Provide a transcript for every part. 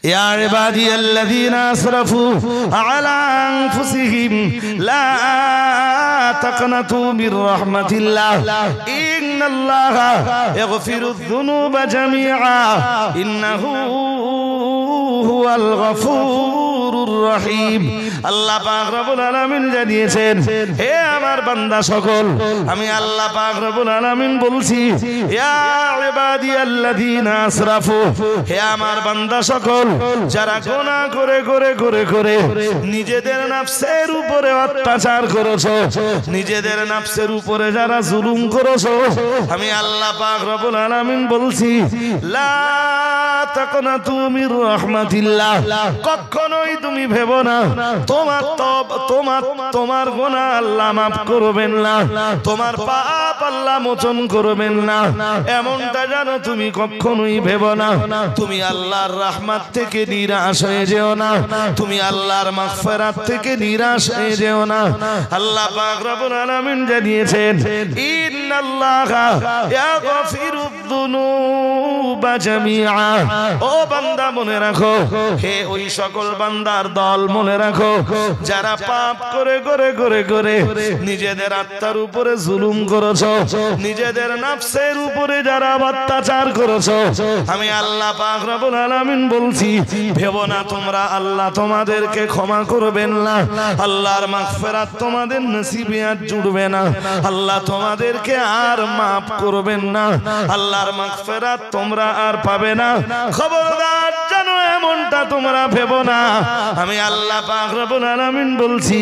يا عبادي الذين أسرفوا على أنفسهم لا تقنطوا من رحمة الله إن الله يغفر الذنوب جميعا إنه هو الغفور الرحيم আল্লাহ পাক রব্বুল আলামিন জানিয়েছেন, হে আমার বান্দা সকল, আমি আল্লাহ পাক রব্বুল আলামিন বলছি, ইয়া ইবাদিয়াল্লাযীনা আসরাফু, হে আমার বান্দা সকল, যারা গুনাহ করে করে করে করে নিজেদের নফসের উপরে অত্যাচার করেছো, নিজেদের নফসের উপরে যারা জুলুম করেছো, আমি আল্লাহ পাক রব্বুল আলামিন বলছি, লা তাকনাতু মির রাহমাতিল্লাহ, কখনোই তুমি ভেবো না তোমার গুনাহ আল্লাহ মাফ করবেন না, তোমার পাপ আল্লাহ মোচন করবেন না, এমনটা জানো তুমি কখনোই ভেবো না। তুমি আল্লাহর রহমত থেকে নিরাশ হয়ে যেও না, তুমি আল্লাহর মাগফিরাত থেকে নিরাশ হয়ে যেও না। আল্লাহ পাক রব্বুল আলামিন জানিয়েছেন, ইন্নাল্লাহা ইয়াগফিরুদ যুনুবা জামিআ। ও বান্দা মনে রাখো, হে ওই সকল বান্দার দল মনে রাখো, যারা পাপ করে করে করে করে নিজেদের আত্মার উপরে জুলুম করেছো, নিজেদের নফসের উপরে যারা অত্যাচার করেছো, আমি আল্লাহ পাক রব্বুল আলামিন বলছি, ভেবো না তোমরা আল্লাহ তোমাদেরকে ক্ষমা করবেন না, আল্লাহর মাগফিরাত তোমাদের নসিবে আর জুড়বে না, আল্লাহ তোমাদেরকে আর মাফ করবেন না, আল্লাহর মাগফিরাত তোমরা আর পাবে না। খবরদার জানো এমনটা তোমরা ভেবো না। আমি আল্লাহ পাক রব্বুল আলামিন বলছি,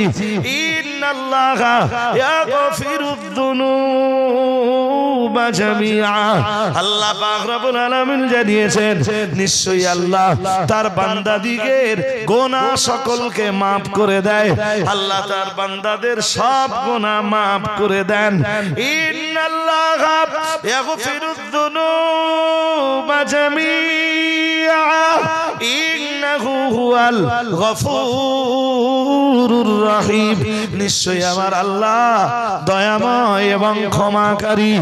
ইন্নাল্লাহা ইয়াগফিরুদ যুনুবা জামিআ। আল্লাহ পাক রব্বুল আলামিন জানিয়েছেন, নিশ্চয়ই আল্লাহ তার বান্দাদিগের গুনাহ সকলকে maaf করে দেয়, আল্লাহ তার বান্দাদের সব গুনাহ maaf করে দেন। ইন্নাল্লাহা ইয়াগফিরুদ যুনুবা জামিআ ইন্নাহু হুয়াল গফুরুর রহিম। নিশ্চয়ই আমার আল্লাহ দয়াময় এবং ক্ষমাকারী।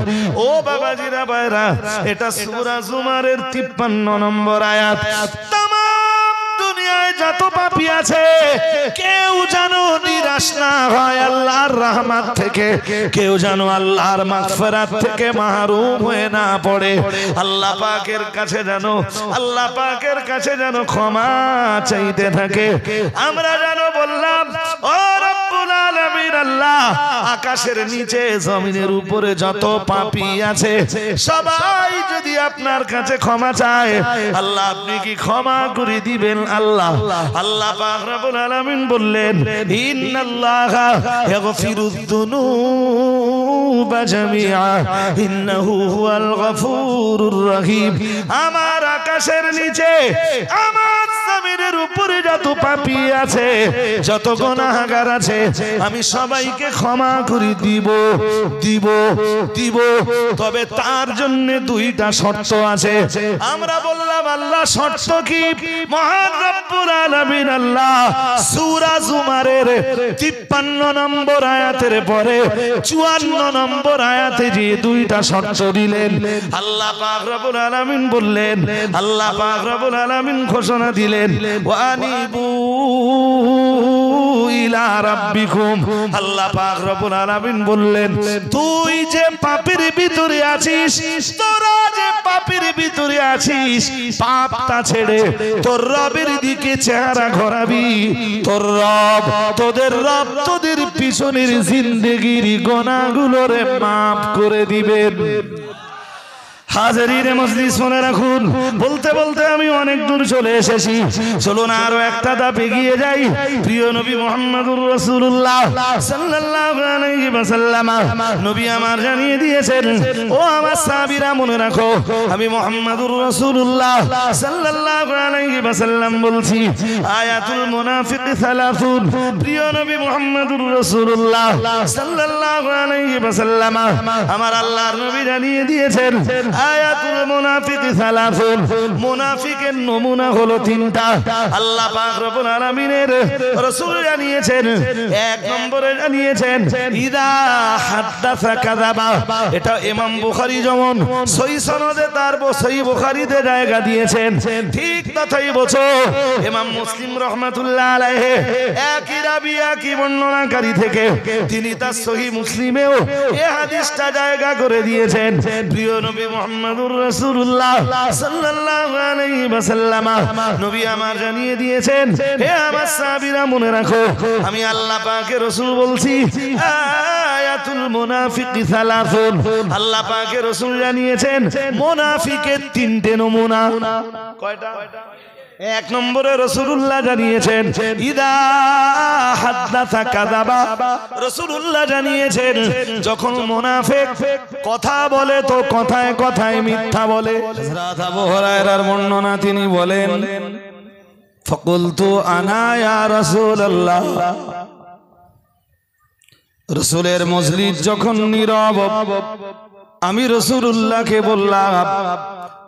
ও বাবাজিরা ভাইরা, এটা সূরা জুমারের 53 নম্বর আয়াত। দুনিয়ায় যত পাপী আছে কেউ যেন নিরাশ না হয় আল্লাহর রহমত থেকে, কেউ যেন আল্লাহর মাগফিরাত থেকে মাহরুম হয়ে না পড়ে। আল্লাহ পাকের কাছে যেন ক্ষমা চাইতে থাকে। আমরা যেন বললাম, ও রব্বুল আলামিন আল্লাহ, আকাশের নিচে জমিনের উপরে যত পাপী আছে সবাই যদি আপনার কাছে ক্ষমা চায়, আল্লাহ আপনি কি ক্ষমা করে দিবেন? আল্লাহ পাক রব্বুল আলামিন বললেন, ইন্নাল্লাহা ইয়াগফিরুদ যুনুবা জামিআ ইন্নাহু হুয়াল গফুরুর রহিম। আমার আকাশের নিচে, আমার জমিনের উপরে যত পাপী আছে, যত গুনাহগার আছে, আমি সবাইকে ক্ষমা করে দিব। তবে তার জন্য দুইটা শর্ত আছে। আমরা বললাম, আল্লাহ শর্ত কি? মহান রব্বুল আলামিন আল্লাহ সূরা জুমারের 53 নম্বর আয়াতের পরে 54 নম্বর আয়াতে যে দুইটা শর্ত দিলেন, আল্লাহ পাক রব্বুল আলামিন বললেন, আল্লাহ পাক রব্বুল আলামিন ঘোষণা দিলেন, ওয়ানিবু ইলা রাব্বিকুম। আল্লাহ পাক রব্বুল আলামিন বললেন, তুই যে পাপের ভিতরে আছিস, তোরা যে পাপের ভিতরে আছিস, পাপটা ছেড়ে তোর রবের দিকে চেহারা ঘোরাবি। তোর রব, তোদের রব তোদের পিছনের জিন্দেগির গুনাহগুলোরে মাফ করে দিবেন। হাজিরিনে মজলিস মনে রাখুন, বলতে বলতে আমি অনেক দূর চলে এসেছি। চলুন আরো একটা ধাপ এগিয়ে যাই। প্রিয় নবী মুহাম্মদুর রাসূলুল্লাহ সাল্লাল্লাহু আলাইহি ওয়াসাল্লাম নবী আমার জানিয়ে দিয়েছেন, ও আমার সাহাবীরা মনে রাখো, আমি মুহাম্মদুর রাসূলুল্লাহ সাল্লাল্লাহু আলাইহি ওয়াসাল্লাম বলছি, আয়াতুল মুনাফিক 30। প্রিয় নবী মুহাম্মদুর রাসূলুল্লাহ সাল্লাল্লাহু আলাইহি ওয়াসাল্লাম আমার আল্লাহর নবী জানিয়ে দিয়েছেন, আয়াতুল মুনাফিকি সালাসুন, মুনাফিকের নমুনা হলো তিনটা। আল্লাহ পাক রব্বুল আলামিনের রাসূল জানিয়েছেন, এক নম্বরে জানিয়েছেন ইদা হাদাসা কাযাবা। এটা ইমাম বুখারী যেমন সহিহ সনদে তার সহিহ বুখারীতে জায়গা দিয়েছেন, ঠিক তথাই বছর ইমাম মুসলিম রাহমাতুল্লাহ আলাইহি একই রাবী একই বর্ণনাকারী থেকে তিনি তার সহিহ মুসলিমেও এই হাদিসটা জায়গা করে দিয়েছেন। প্রিয় নবী মুহাম্মদুর রাসূলুল্লাহ সাল্লাল্লাহু আলাইহি ওয়াসাল্লাম নবী আমার জানিয়ে দিয়েছেন, হে আমার সাহাবীরা মনে রাখো, আমি আল্লাহ পাকের রাসূল বলছি আয়াতুল মুনাফিকি সালাসুন। আল্লাহ পাকের রাসূল জানিয়েছেন মুনাফিকের তিনটে নমুনা। কয়টা? এক নম্বরে রাসূলুল্লাহ জানিয়েছেন ইদা হাদাসা কাযাবা। রাসূলুল্লাহ জানিয়েছেন যখন মুনাফিক কথা বলে তো কথায় কথায় মিথ্যা বলে। হযরত আবু হুরায়রার বর্ণনা, তিনি বলেন ফাকুলতু আনা ইয়া রাসূলুল্লাহ। রাসূলের মজলিস যখন নীরব, আমি রাসূলুল্লাহকে বললাম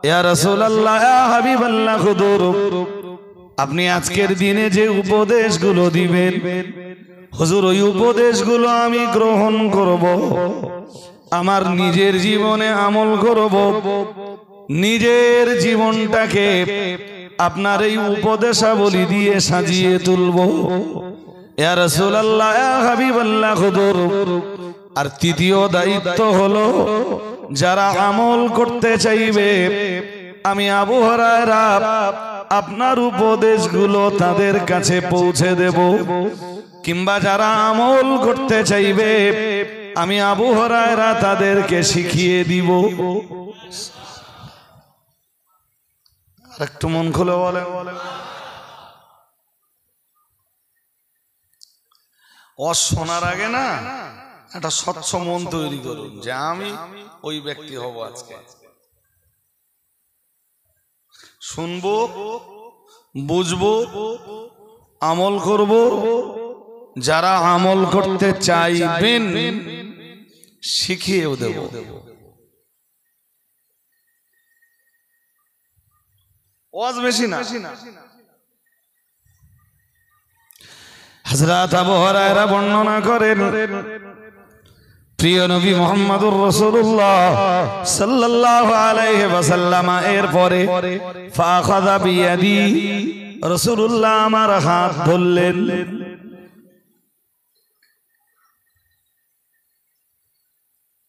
ইয়া রাসূলুল্লাহ ইয়া হাবিবাল্লাহ খুদুর, আপনি আজকের দিনে যে উপদেশগুলো দিবেন হুজুর, ওই উপদেশগুলো আমি গ্রহণ করব, আমার নিজের জীবনে আমল করব, নিজের জীবনটাকে আপনার এই উপদেশাবলী দিয়ে সাজিয়ে তুলব। ইয়া রাসূলুল্লাহ ইয়া হাবিবাল্লাহ খুদুর। আর তৃতীয় দায়িত্ব হলো যারা আমল করতে চাইবে আমি আবু হুরায়রা আপনার উপদেশগুলো তাদের কাছে পৌঁছে দেব, কিংবা যারা আমল করতে চাইবে আমি আবু হুরায়রা তাদেরকে শিখিয়ে দিব। আর একটু মন খুলে বলেন, শোনার আগে না একটা স্বচ্ছ মন তৈরি করুন যে আমি ওই ব্যক্তি হব। আজকে শুনবো, বুঝবো, আমল করব। যারা আমল করতে চাইবেন শিখিয়েও দেব। ওয়াজ বেশি না। হযরত আবু হুরায়রা বর্ণনা করেন, প্রিয় নবী মুহাম্মদুর রাসূলুল্লাহ সাল্লাল্লাহু আলাইহি ওয়াসাল্লাম এরপরে ফাখাযা বিয়াদি, রাসূলুল্লাহ আমার হাত ধরলেন।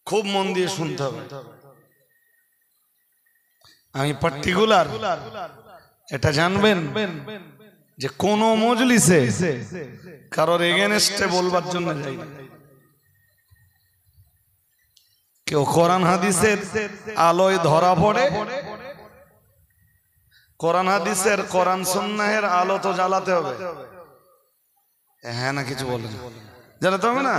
খুব মন দিয়ে শুনতে হবে, আমি পার্টিকুলার এটা জানবেন যে কোন মজলিসে কারোর এগেনস্টে বলবার জন্য যাই না। কেউ কোরআন হাদিসের আলোয় ধরা পড়ে, কোরআন হাদিসের কোরআন সুন্নাহের আলো তো জ্বালাতে হবে। হ্যাঁ না কিছু বলেন, জ্বালাতে হবে না?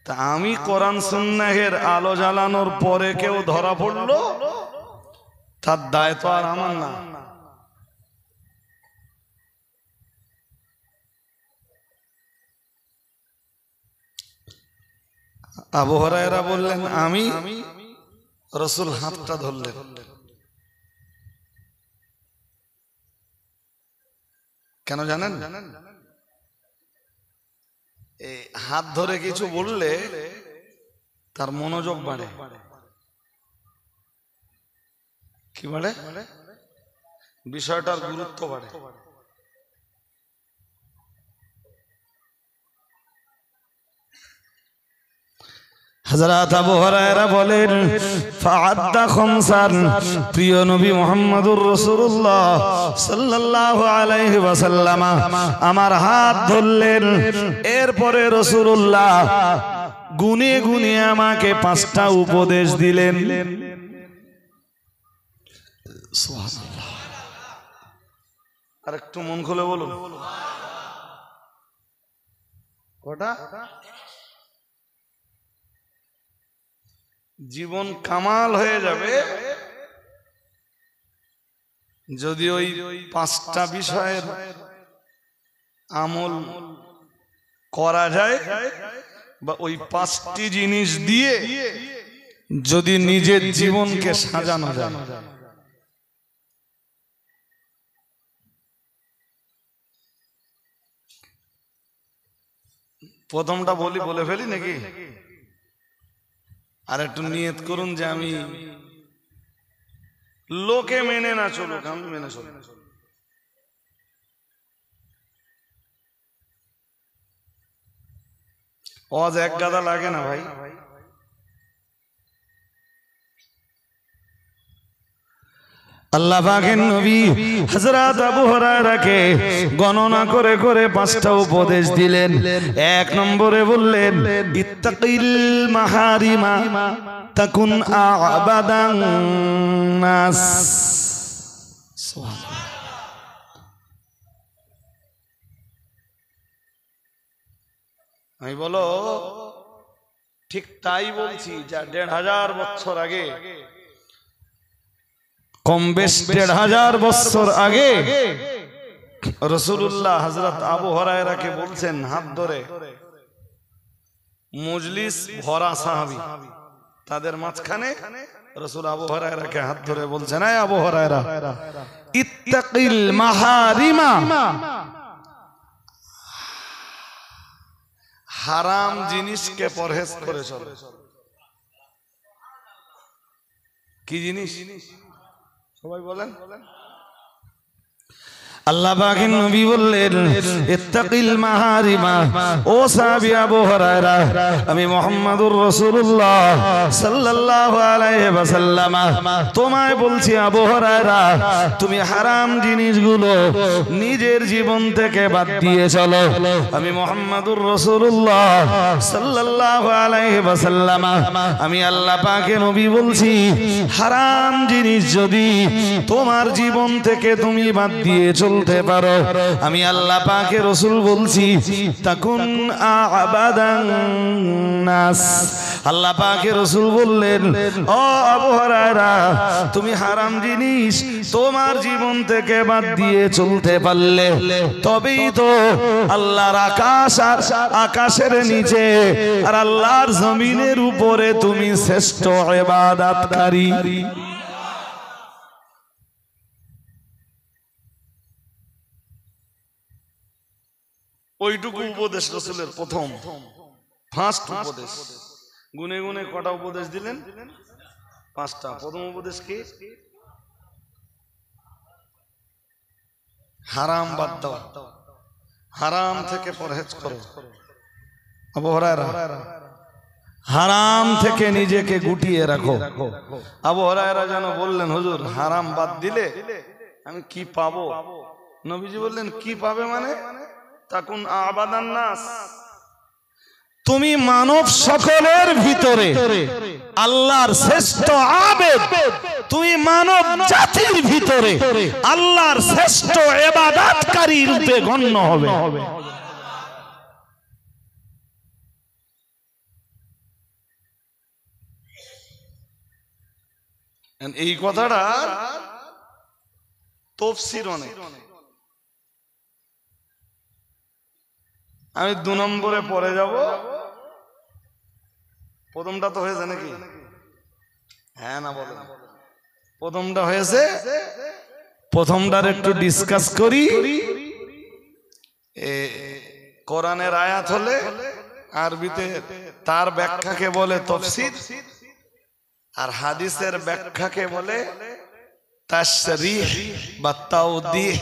তা আমি কোরআন সুন্নাহের আলো জ্বালানোর পরে কেউ ধরা পড়লো, তার দায় তো আর আমার না। আবু হুরায়রা বললেন আমি, রাসূল হাতটা ধরলেন। কেন জানেন? এই হাত ধরে কিছু বললে তার মনোযোগ বাড়ে। কি বাড়ে? বিষয়টার গুরুত্ব বাড়ে। হযরত আবু হুরায়রা বলেন ফাআদ্দা খামসান, প্রিয় নবী মুহাম্মদুর রাসূলুল্লাহ সাল্লাল্লাহু আলাইহি ওয়াসাল্লাম আমার হাত ধরলেন। এরপরে রাসূলুল্লাহ গুনে গুনে আমাকে 5টা উপদেশ দিলেন। সুবহানাল্লাহ। আর একটু মন খুলে বলুন কটা? জীবন কামাল হয়ে যাবে যদি ওই 5টা বিষয়ের আমল করা যায়, বা ওই 5টি জিনিস দিয়ে যদি নিজের জীবনকে সাজানো যায়। প্রথমটা বলে ফেলি নাকি? আর একটু নিয়ত করুন যে আমি লোকে মেনে না চলুক, আমি মেনে চলুক। ওয়াজ এক গাদা লাগে না ভাই। আল্লাহ পাকের নবী হযরত আবু হুরায়রাকে গণনা করে করে 5টা উপদেশ দিলেন। 1 নম্বরে বললেন ইত্তাকিল মাহারিমা তাকুন আবাদান নাস। আমি বলো ঠিক তাই বলছি, যা 1500 বছর আগে, কম বেশ 1500 বছর আগে রাসূলুল্লাহ হযরত আবু হুরায়রাকে বলছেন হাত ধরে, মজলিস ভরা সাহাবী, তাদের মাঝখানে রাসূল আবু হুরায়রাকে হাত ধরে বলছেন, এই আবু হুরায়রা ইত্তাকিল মাহারিমা, হারাম জিনিসকে পরহেজ করে চলো। কি জিনিস সবাই বলেন? আল্লাহ পাকের নবী বললেন ইত্তাকিল মাহারিমা। ও সাহাবী আবু হুরায়রা, আমি মুহাম্মদুর রাসূলুল্লাহ সাল্লাল্লাহু আলাইহি ওয়াসাল্লাম তোমায় বলছি আবু হুরায়রা, তুমি হারাম জিনিসগুলো নিজের জীবন থেকে বাদ দিয়ে চলো। আমি মুহাম্মদুর রাসূলুল্লাহ সাল্লাল্লাহু আলাইহি ওয়াসাল্লাম, আমি আল্লাহ পাকের নবী বলছি, হারাম জিনিস যদি তোমার জীবন থেকে তুমি বাদ দিয়ে চলতে পারো, আমি আল্লাহ পাকের রাসূল বলছি তাকুন আবাদান নাস। আল্লাহ পাকের রাসূল বললেন, ও আবু হুরায়রা, তুমি হারাম জিনিস তোমার জীবন থেকে বাদ দিয়ে চলতে পারলে তবেই তো আল্লাহর আকাশ আর আকাশের নিচে আর আল্লাহর জমিনের উপরে তুমি শ্রেষ্ঠ ইবাদতকারী। ওইটুকু উপদেশ রাসূলের প্রথম ফার্স্ট উপদেশ। গুনে গুনে কটা উপদেশ দিলেন? 5টা। প্রথম উপদেশ কি? হারাম বাদ দাও, হারাম থেকে পরহেজ করো। আবু হুরায়রা হারাম থেকে নিজেকে গুটিয়ে রাখো। আবু হুরায়রা যেন বললেন, হুজুর হারাম বাদ দিলে আমি কি পাবো? নবীজি বললেন, কি পাবে মানে? তাকুন আবাদান নাস, তুমি মানব সকলের ভিতরে আল্লাহর শ্রেষ্ঠ আবেদ, তুমি মানব জাতির ভিতরে আল্লাহর শ্রেষ্ঠ ইবাদতকারী রূপে গণ্য হবে। এই কথাটা তাফসীর অনেক। আমি 2 নম্বরে পরে যাব। প্রথমটা তো হয়েছে নাকি? হ্যাঁ না বলেন? প্রথমটা হয়েছে, প্রথমটার একটু ডিসকাস করি। কোরআনের আয়াত হলে আরবিতে তার ব্যাখ্যাকে বলে তাফসীর, আর হাদিসের ব্যাখ্যাকে বলে তাশরীহ বা তাওদীহ।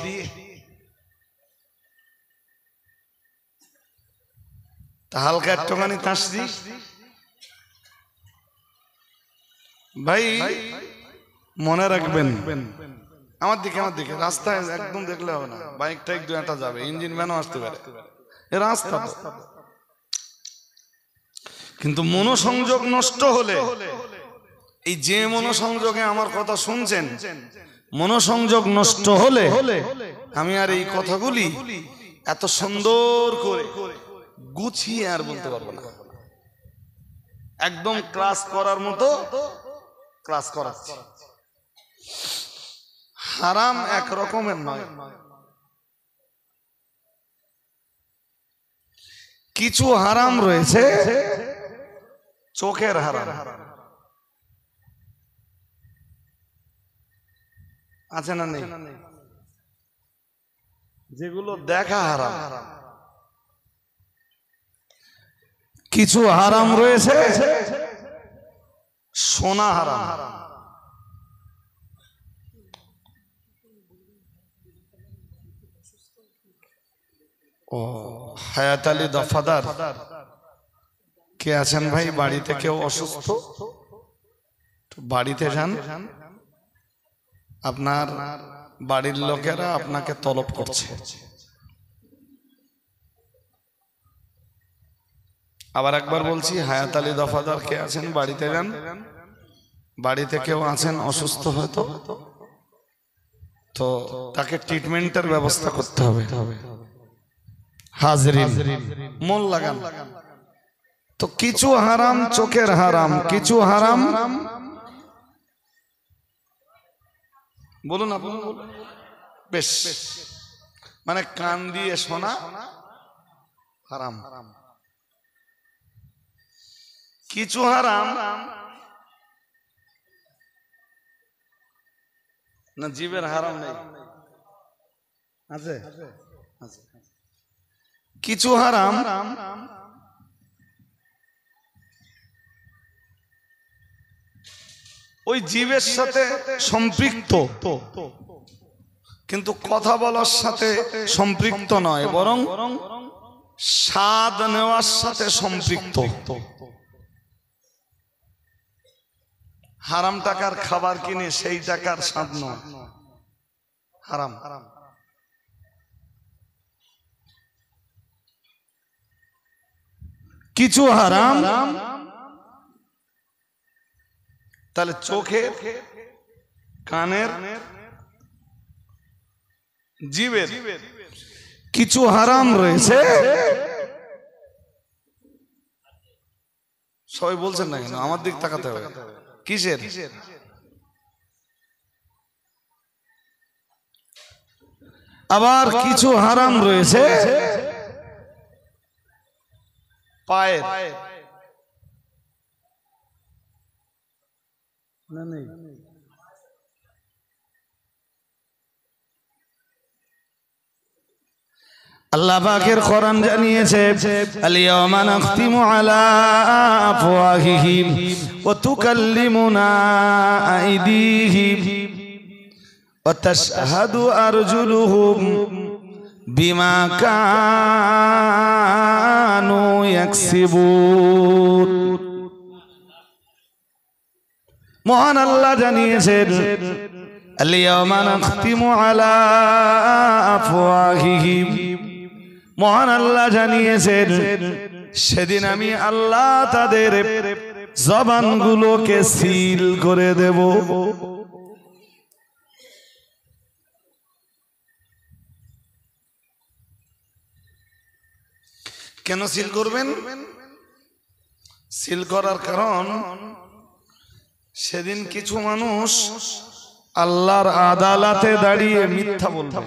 হালকা একটুখানি তাশরীহ। ভাই মনে রাখবেন, আমার দিকে রাস্তায় একদম দেখলে হবে না, বাইক টাইক 2-1টা যাবে, ইঞ্জিন ভ্যানও আসতে পারে, এ রাস্তা। কিন্তু মনোসংযোগ নষ্ট হলে, এই যে মনোসংযোগে আমার কথা শুনছেন, মনোসংযোগ নষ্ট হলে আমি আর এই কথাগুলি এত সুন্দর করে গুছিয়ে আর বলতে পারবো না। একদম ক্লাস করার মতো ক্লাস করাচ্ছি। হারাম এক রকমের নয়, কিছু হারাম রয়েছে চোখের হারাম, আছে না নেই? যেগুলো দেখা হারাম, কিছু হারাম রয়েছে, শোনা হারাম। ও হায়াত আলী দফাদার কে আছেন ভাই? বাড়িতে কেউ অসুস্থ? বাড়িতে যান, আপনার বাড়ির লোকেরা আপনাকে তলব করছে। আবার একবার বলছি, হায়াত আলী দফাদার কে আছেন? বাড়িতে যান, বাড়িতে কেউ আছেন অসুস্থ হয়তো, তো তাকে ট্রিটমেন্টের ব্যবস্থা করতে হবে। হাজরিন মন লাগান। তো কিছু হারাম চোখের হারাম, কিছু হারাম বলুন আপনি, বেশ মানে কান দিয়ে শোনা হারাম, কিছু হারাম না জীবের হারাম নেই, আছে কিছু হারাম ওই জীবের সাথে সম্পৃক্ত, কিন্তু কথা বলার সাথে সম্পৃক্ত নয়, বরং স্বাদ নেওয়ার সাথে সম্পৃক্ত। হারাম টাকার খাবার কিনে সেই টাকার স্বাদ নয়, হারাম। কিছু হারাম তাহলে চোখের, কানের, জিভের কিছু হারাম রয়েছে। সবাই বলছেন না কেন? আমার দিক তাকাতে হবে। কিসের? আবার কিছু হারাম রয়েছে পায়ের, না নেই? আল্লাহ পাকের কোরআন জানিয়েছে, আল-ইয়াওমা নাখতিমু আলা আফওয়াহিহিম ওয়া তুকাল্লিমুনা আইদিহিম ওয়া তাশহাদু আরজুলুহুম বিমা কানু ইয়াকসিবুন। মহান আল্লাহ জানিয়েছেন, আল-ইয়াওমা নাখতিমু আলা আফওয়াহিহিম, মহান আল্লাহ জানিয়েছেন সেদিন আমি আল্লাহ তাদের জবানগুলোকে সিল করে দেব। কেন সিল করবেন? সিল করার কারণ, সেদিন কিছু মানুষ আল্লাহর আদালতে দাঁড়িয়ে মিথ্যা বলবে।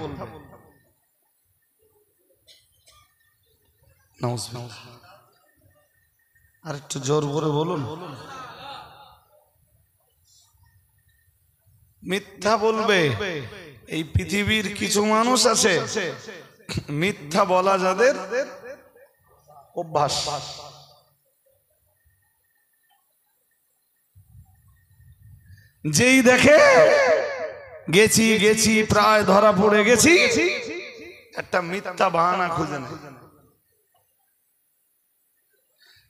আর একটু জোর করে বলুন। মিথ্যা বলবে। এই পৃথিবীর কিছু মানুষ আছে মিথ্যা বলা যাদের অভ্যাস। যেই দেখে গেছি গেছি প্রায় ধরা পড়ে গেছি, একটা মিথ্যা বাহানা খুঁজে নেয়।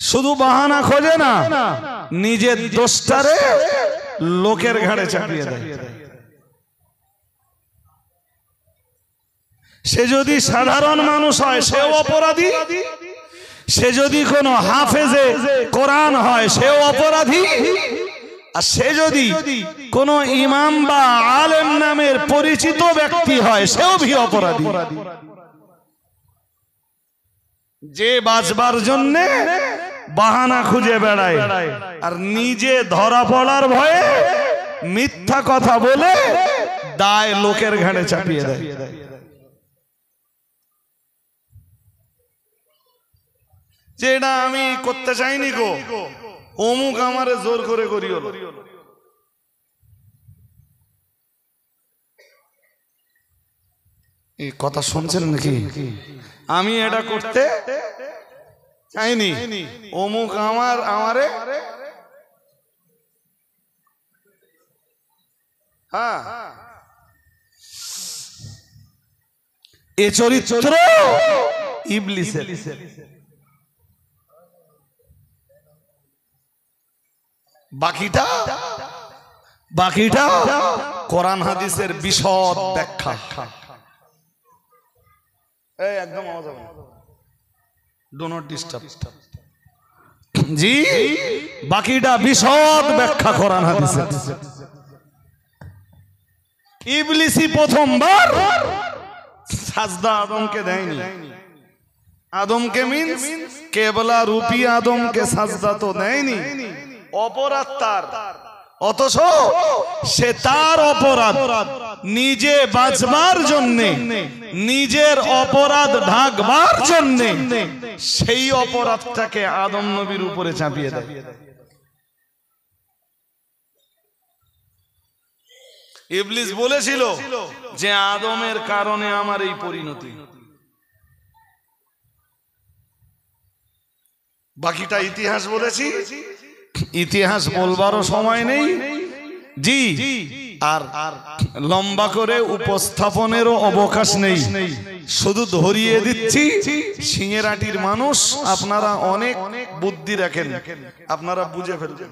শুধু বাহানা খোঁজে না, নিজের দোষটারে লোকের ঘাড়ে চাপিয়ে দেয়। সে যদি সাধারণ মানুষ হয় সেও অপরাধী, সে যদি কোনো হাফেজে কোরআন হয় সেও অপরাধী, আর সে যদি কোনো ইমাম বা আলেম নামের পরিচিত ব্যক্তি হয় সেও ভি অপরাধী। যে বাঁচবার জন্য বাহানা খুঁজে বেড়ায় আর নিজে ধরা পড়ার ভয়ে মিথ্যা কথা বলে দায় লোকের ঘাড়ে চাপিয়ে দেয়। যেটা আমি করতে চাইনি গো, অমুক আমারে জোর করে করিও। এই কথা শুনছেন নাকি? আমি এটা করতে চাইনি, অমুক আমারে হ্যাঁ এ চরিত্র ইবলিসের। বাকিটা কোরআন হাদিসের বিশদ ব্যাখ্যা। একদম আওয়াজ হবে না, ডু নট ডিস্টার্ব। জি, বাকিটা বিশদ ব্যাখ্যা কোরআন হাদিসের। ইবলিসই প্রথমবার সাজদা আদমকে দেয়নি। আদমকে মিন্স কেবলা রূপী আদমকে সাজদা তো দেয়নি, অপরাধ তার। অথচ সে তার অপরাধ নিজে বাঁচবার জন্যে, নিজের অপরাধ ঢাকবার জন্যে সেই অপরাধটাকে আদম নবীর উপরে চাপিয়ে দেয়। ইবলিস বলেছিল যে আদমের কারণে আমার এই পরিণতি। বাকিটা ইতিহাস বলেছি, ইতিহাস বলবারও সময় নেই জি, আর লম্বা করে উপস্থাপনেরও অবকাশ নেই। শুধু ধরিয়ে দিচ্ছি, সিংহেরাটির মানুষ আপনারা অনেক বুদ্ধি রাখেন, আপনারা বুঝে ফেলবেন।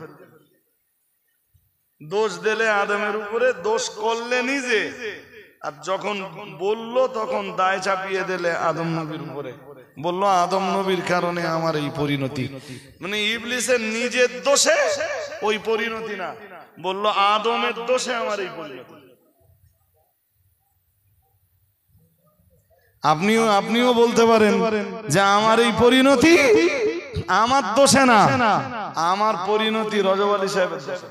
দোষ দিলে আদমের উপরে, দোষ করলে নিজে, আর যখন বললো তখন দায় চাপিয়ে দিলে আদম নবীর উপরে। বললো আদম নবীর কারণে আমার এই পরিণতি, মানে ইবলিসের নিজের দোষে ওই পরিণতি না, বললো আদমের দোষে আমার এই পরিণতি। আপনিও বলতে পারেন যে আমার এই পরিণতি আমার দোষে না, আমার পরিণতি রজব আলী সাহেবের দোষে।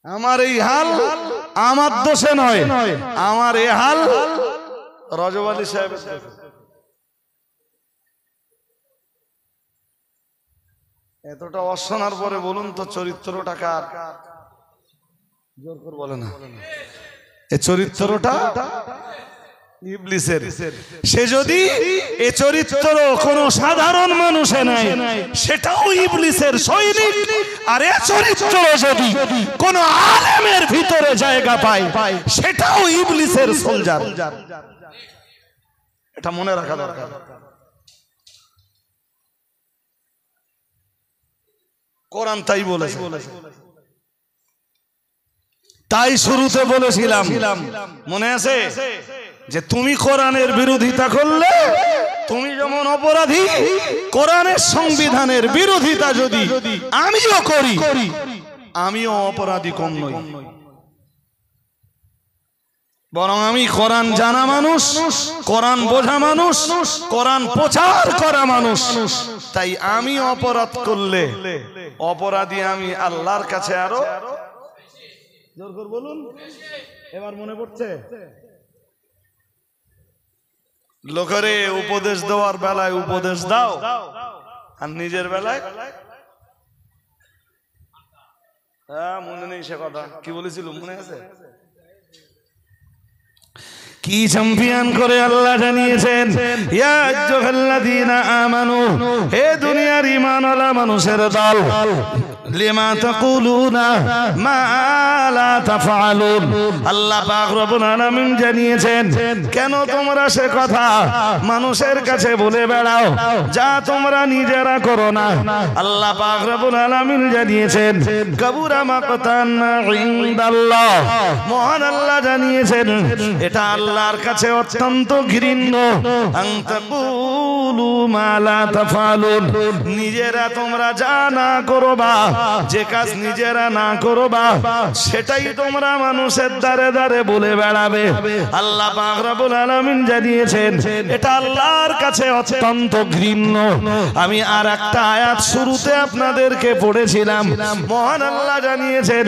আমার এই হাল আমার দোষে নয়, আমার এই হাল রজব আলী সাহেবের দোষে। এতটা অশোনার পরে বলুন তো চরিত্রটা কার? জোর করে বলে না, এই চরিত্রটা ইবলিসের। সে যদি এ চরিত্র কোন সাধারণ মানুষে নাই, সেটাও ইবলিসের সৈনিক। আর এ চরিত্র যদি কোন আলেমের ভিতরে জায়গা পায়, সেটাও ইবলিসের সোলজার। এটা মনে রাখা দরকার। কোরআন তাই বলেছে। তাই শুরুতে বলেছিলাম, মনে আছে যে তুমি কোরআনের বিরোধিতা করলে তুমি যেমন অপরাধী, কোরআনের সংবিধানের বিরোধিতা যদি আমিও করি, আমিও অপরাধী কম নই। বরং আমি কোরআন জানা মানুষ, কোরআন বোঝা মানুষ, কোরআন প্রচার করা মানুষ। তাই আমি অপরাধ করলে অপরাধী আমি আল্লাহর কাছে আরো। জোর করে বলুন, এবার মনে পড়ছে? লোকেরে উপদেশ দেওয়ার বেলায় উপদেশ দাও, আর নিজের বেলায় মনে নেই সে কথা। কি বলেছিল মনে আছে? কি চ্যাম্পিয়ন করে আল্লাহ জানিয়েছেন, ইয়া আইয়ুহাল্লাযীনা আমানু, হে দুনিয়ার ঈমানওয়ালা মানুষের দল, লিমা তাকুলুনা মা লা তাফআলুন। আল্লাহ পাক রব্বুল আলামিন জানিয়েছেন, কেন তোমরা সে কথা মানুষের কাছে বলে বেড়াও যা তোমরা নিজেরা করো না। আল্লাহ পাক রব্বুল আলামিন জানিয়েছেন, কাবুরা মাকতান ইনদাল্লাহ, মহান আল্লাহ জানিয়েছেন এটা আল্লাহর কাছে অত্যন্ত ঘৃণ্য। আন তাকুলু মা লা তাফআলুন, নিজেরা তোমরা যা না করবা, যে কাজ নিজেরা না করবা, সেটাই তোমরা মানুষের দ্বারে দ্বারে বলে বেড়াবে। আল্লাহ পাক রব্বুল আলামিন জানিয়েছেন এটা আল্লাহর কাছে অত্যন্ত ঘৃণ্য। আমি আর একটা আয়াত শুরুতে আপনাদেরকে পড়েছিলাম, মহান আল্লাহ জানিয়েছেন,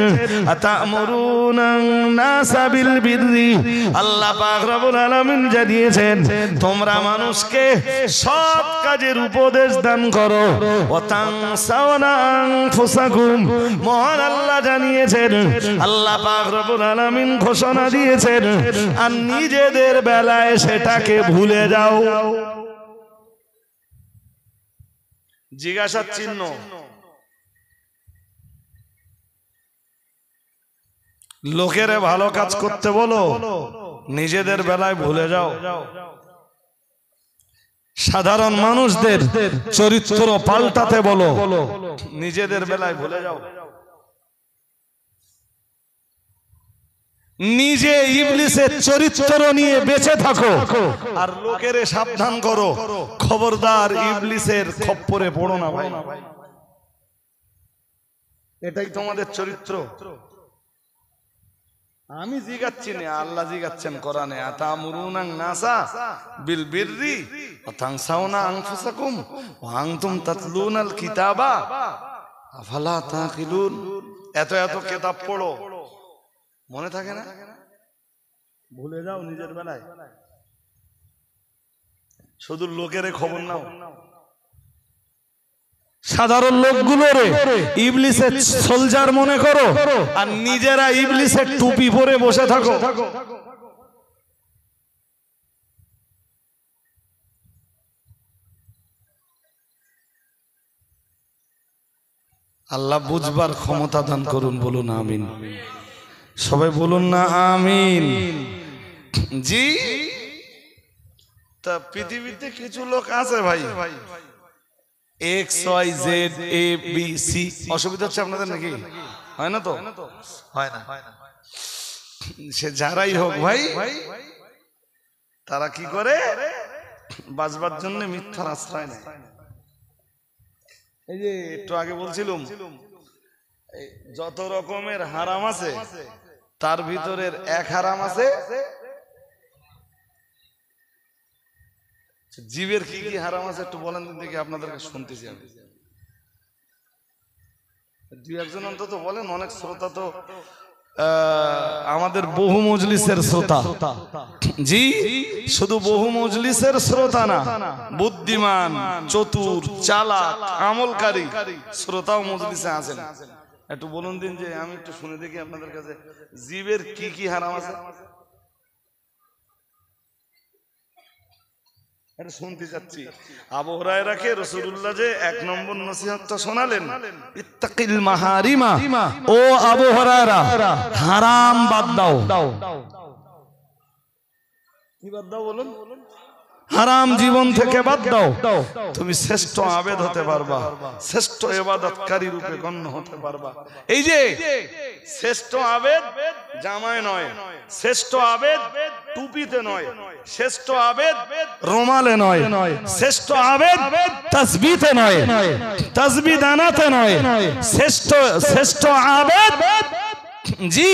আতা'মুরুনান নাসা বিল বিররি, আল্লাহ পাক রব্বুল আলামিন জানিয়েছেন তোমরা মানুষকে সৎ কাজের উপদেশ দান করো। ওয়া তানসাউনা আনফুসাকুম, আনফুসাকুম, মহান আল্লাহ জানিয়েছেন, আল্লাহ পাক রব্বুল আলামিন ঘোষণা দিয়েছেন, আর নিজেদের বেলায় সেটাকে ভুলে যাও। জিজ্ঞাসার চিহ্ন। লোকেরে ভালো কাজ করতে বলো, নিজেদের বেলায় ভুলে যাও। সাধারণ মানুষদের চরিত্র পাল্টাতে বলো, নিজেদের বেলায় ভুলে যাও। নিজে ইবলিসের চরিত্র নিয়ে বেঁচে থাকো, আর লোকেরে সাবধান করো, খবরদার ইবলিসের খপ্পরে পড়ো না ভাই। এটাই তোমাদের চরিত্র। আমি জিগাচ্ছি না, আল্লাহ জিগাচ্ছেন কোরআনে, আতামুরুনান নাসা বিল বিররি ওয়া তানসাউনা আনফুসাকুম ওয়া আনতুম তাতলুনাল কিতাবা আফালা তাকিলুন। এত এত কিতাব পড়ো, মনে থাকে না? ভুলে যাও নিজের বেলায়। শুধু লোকের খবর নাও। সাধারণ লোকগুলোরে ইবলিসের সোলজার মনে করো, আর নিজেরা ইবলিসের টুপি পরে বসে থাকো। আল্লাহ বুঝবার ক্ষমতা দান করুন, বলুন আমিন। সবাই বলুন না আমিন। জি, তা পৃথিবীতে কিছু লোক আছে ভাই, XYZ ABC, অসুবিধা হচ্ছে আপনাদের নাকি? হয় না তো? হয় না। সে যারাই হোক ভাই, তারা কি করে? বাঁচবার জন্য মিথ্যার আশ্রয় নেয়। এই যে একটু আগে বলছিলাম, যত রকমের হারাম আছে তার ভিতরের এক হারাম আছে জীবের। কি কি হারাম আছে একটু বলেন দেখি, আপনাদেরকে শুনতেছি আমি। দুই একজন অন্তত বলেন, অনেক শ্রোতা তো আমাদের বহু মজলিসের শ্রোতা। জি, শুধু বহু মজলিসের শ্রোতা না, বুদ্ধিমান, চতুর, চালাক, আমলকারী শ্রোতাও মজলিসে আছেন। একটু বলুন দিন যে আমি একটু শুনে দেখি আপনাদের কাছে, জীবের কি কি হারাম আছে এটা শুনতে যাচ্ছি। আবু হুরায়রাকে রাসূলুল্লাহ যে 1 নম্বর নসিহতটা শোনালেন, ইত্তাকিল মাহারিমা, ও আবু হুরায়রা হারাম বাদ দাও। কি বাদ দাও বলুন? হারাম জীবন থেকে বাদ দাও, তুমি শ্রেষ্ঠ আবেদ হতে পারবা, শ্রেষ্ঠ ইবাদতকারী রূপে গণ্য হতে পারবা। এই যে শ্রেষ্ঠ আবেদ জামায় নয়, শ্রেষ্ঠ আবেদ টুপিতে নয়, শ্রেষ্ঠ আবেদ রুমালে নয়, শ্রেষ্ঠ আবেদ তাসবিতে নয়, তাসবিহ দানাতে নয়, শ্রেষ্ঠ আবেদ জি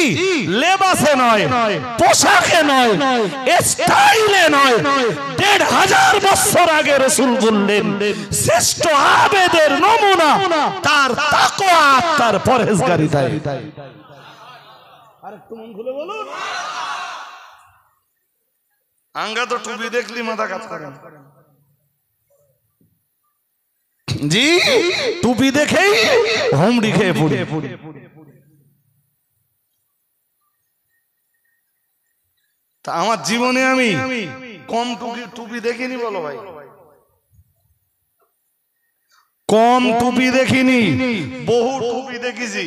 লেবাসে নয়, পোশাকে নয়, স্টাইলে নয়। ১৫০০ বছর আগে রাসূল বললেন, শ্রেষ্ঠ আবেদের নমুনা তার তাকওয়া, তার পরহেজগারিতায়। আরেকটু মন খুলে বলুন। আঙ্গা তো টুপি দেখলি মাথা কাজ করে। জি, টুপি দেখেই হুমড়ি খেয়ে পড়ে। তা আমার জীবনে আমি কম টুপি দেখিনি, বলো ভাই, কম টুপি দেখিনি, বহু টুপি দেখেছি।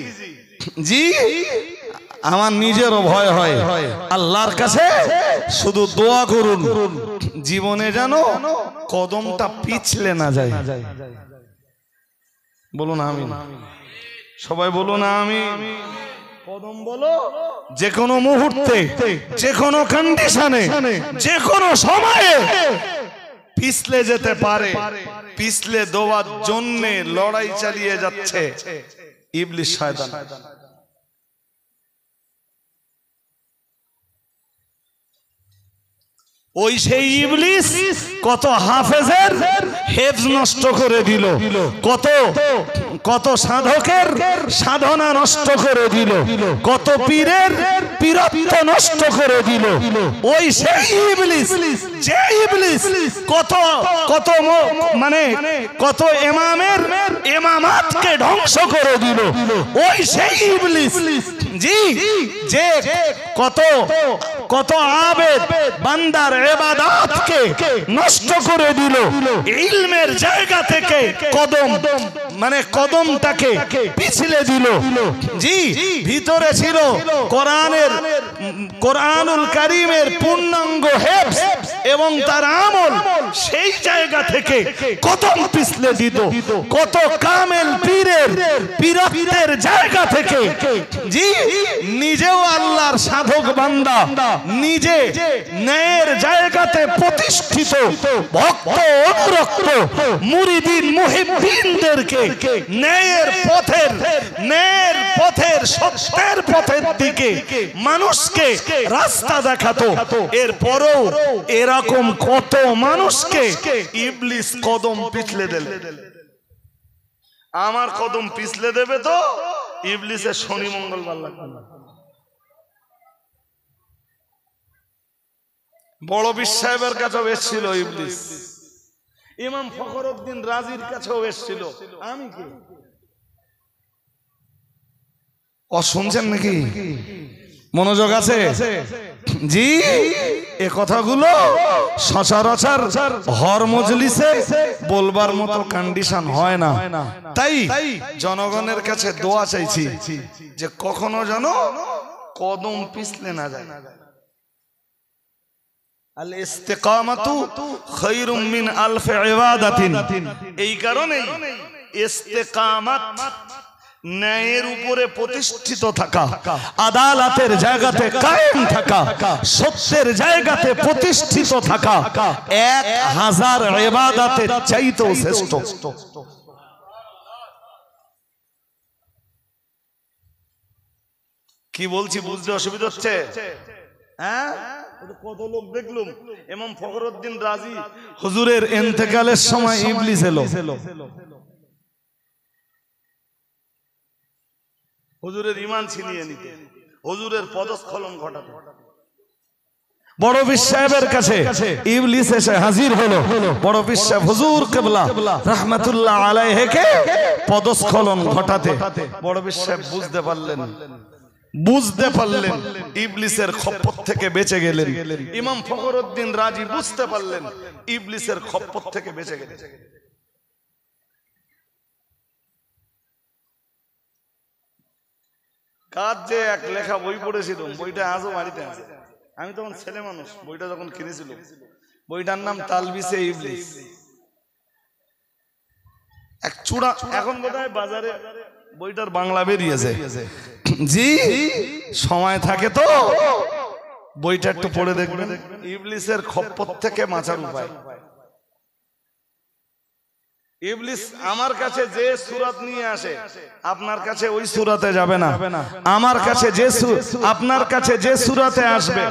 জি, আমার নিজেরও ভয় হয়। আল্লাহর কাছে শুধু দোয়া করুন, জীবনে যেন কদমটা পিছলে না যায়। বলুন আমিন। সবাই বলুন আমিন। কদম বলো, যে কোনো মুহূর্তে, যে কোনো কন্ডিশনে, যে কোনো সময়ে পিছলে যেতে পারে। পিছলে দেওয়ার জন্য লড়াই চালিয়ে যাচ্ছে ইবলিস শয়তান। ওই সেই ইবলিস কত হাফেজের হেফজ নষ্ট করে দিল, কত সাধকের সাধনা নষ্ট করে দিল, কত পীরের বীরত্ব নষ্ট করে দিল। ওই সেই ইবলিস, যে ইবলিস কত কত মানে কত ইমামের ইমামাতকে ধ্বংস করে দিল। ওই সেই ইবলিস জি, যে কত কত আবেদ বান্দার ইবাদতকে নষ্ট করে দিল। ইলমের জায়গা থেকে কদম মানে কদমটাকে পিছলে দিল। জি, ভিতরে ছিল কোরআনুল কারীমের পূর্ণাঙ্গ হেফজ এবং তার আমল, সেই জায়গা থেকে কদম পিছলে দিত। কত কামেল পীরের পীরত্বের জায়গা থেকে জি, নিজেও আল্লাহর সাধক বান্দা, নিজে ন্যায়ের জায়গাতে প্রতিষ্ঠিত ভক্ত অনুরক্ত মুরিদিন মুহিব্বিনদেরকে ন্যায়ের পথের সত্যের পথের দিকে মানুষকে রাস্তা দেখাতো। এরপরও এরকম কত মানুষকে ইবলিস কদম পিছলে দিল। আমার কদম পিছলে দেবে তো ইবলিসের শনি মঙ্গলবার লাগবে না। বড় পীর সাহেবের কাছেও এসেছিল ইবলিস, ইমাম ফখরুদ্দিন রাজির কাছেও এসেছিল। আমি কি ও শুনছেন নাকি? মনোযোগ আছে জি? এ কথাগুলো সচরাচর হর মজলিসে বলবার মতো কন্ডিশন হয় না। তাই জনগণের কাছে দোয়া চাইছি যে কখনো যেন কদম পিছলে না যায়। আল ইস্তিকামাতু খায়রুম মিন আলফি ইবাদাতিন। এই কারণেই ইস্তিকামাত ন্যায়ের উপরে প্রতিষ্ঠিত থাকা, আদালতের জায়গাতে কায়েম থাকা, সত্যের জায়গাতে প্রতিষ্ঠিত থাকা 1000 ইবাদতের চাইতেও শ্রেষ্ঠ। কি বলছি বুঝতে অসুবিধা হচ্ছে? হ্যাঁ, কত লোক দেখলুম। ইমাম ফখরুদ্দিন রাজি হুজুরের ইন্তেকালের সময় ইবলিস এলো হুজুরের ঈমান ছিনিয়ে নিতে, হুজুরের পদস্খলন ঘটাতে। বড় পীর সাহেবের কাছে ইবলিস এসে হাজির হলো। বড় পীর সাহেব হুজুর কিবলা রাহমাতুল্লাহ আলাইহিকে পদস্খলন ঘটাতে বড় পীর সাহেব বুঝতে পারলেন ইবলিসের খপ্পর থেকে বেঁচে গেলেন। ইমাম ফখরুদ্দিন রাজি বুঝতে পারলেন ইবলিসের খপ্পর থেকে বেঁচে গেলেন। কাজ যে এক লেখা বই পড়েছিলাম, বইটা আজও বাড়িতে আছে। আমি তখন ছেলে মানুষ, বইটা যখন কিনেছিল, বইটার নাম তালবিসে ইবলিস। এক চূড়া, এখন বোধহয় বাজারে বইটার বাংলা বেরিয়েছে। জি, সময় থাকে তো বইটা একটু পড়ে দেখবেন। ইবলিসের খপ্পর থেকে বাঁচার উপায়। ইবলিস আমার কাছে যে সূরাত নিয়ে আসে আপনার কাছে ওই সূরাতে যাবে না। আমার কাছে যে আপনার কাছে যে সূরাতে আসবে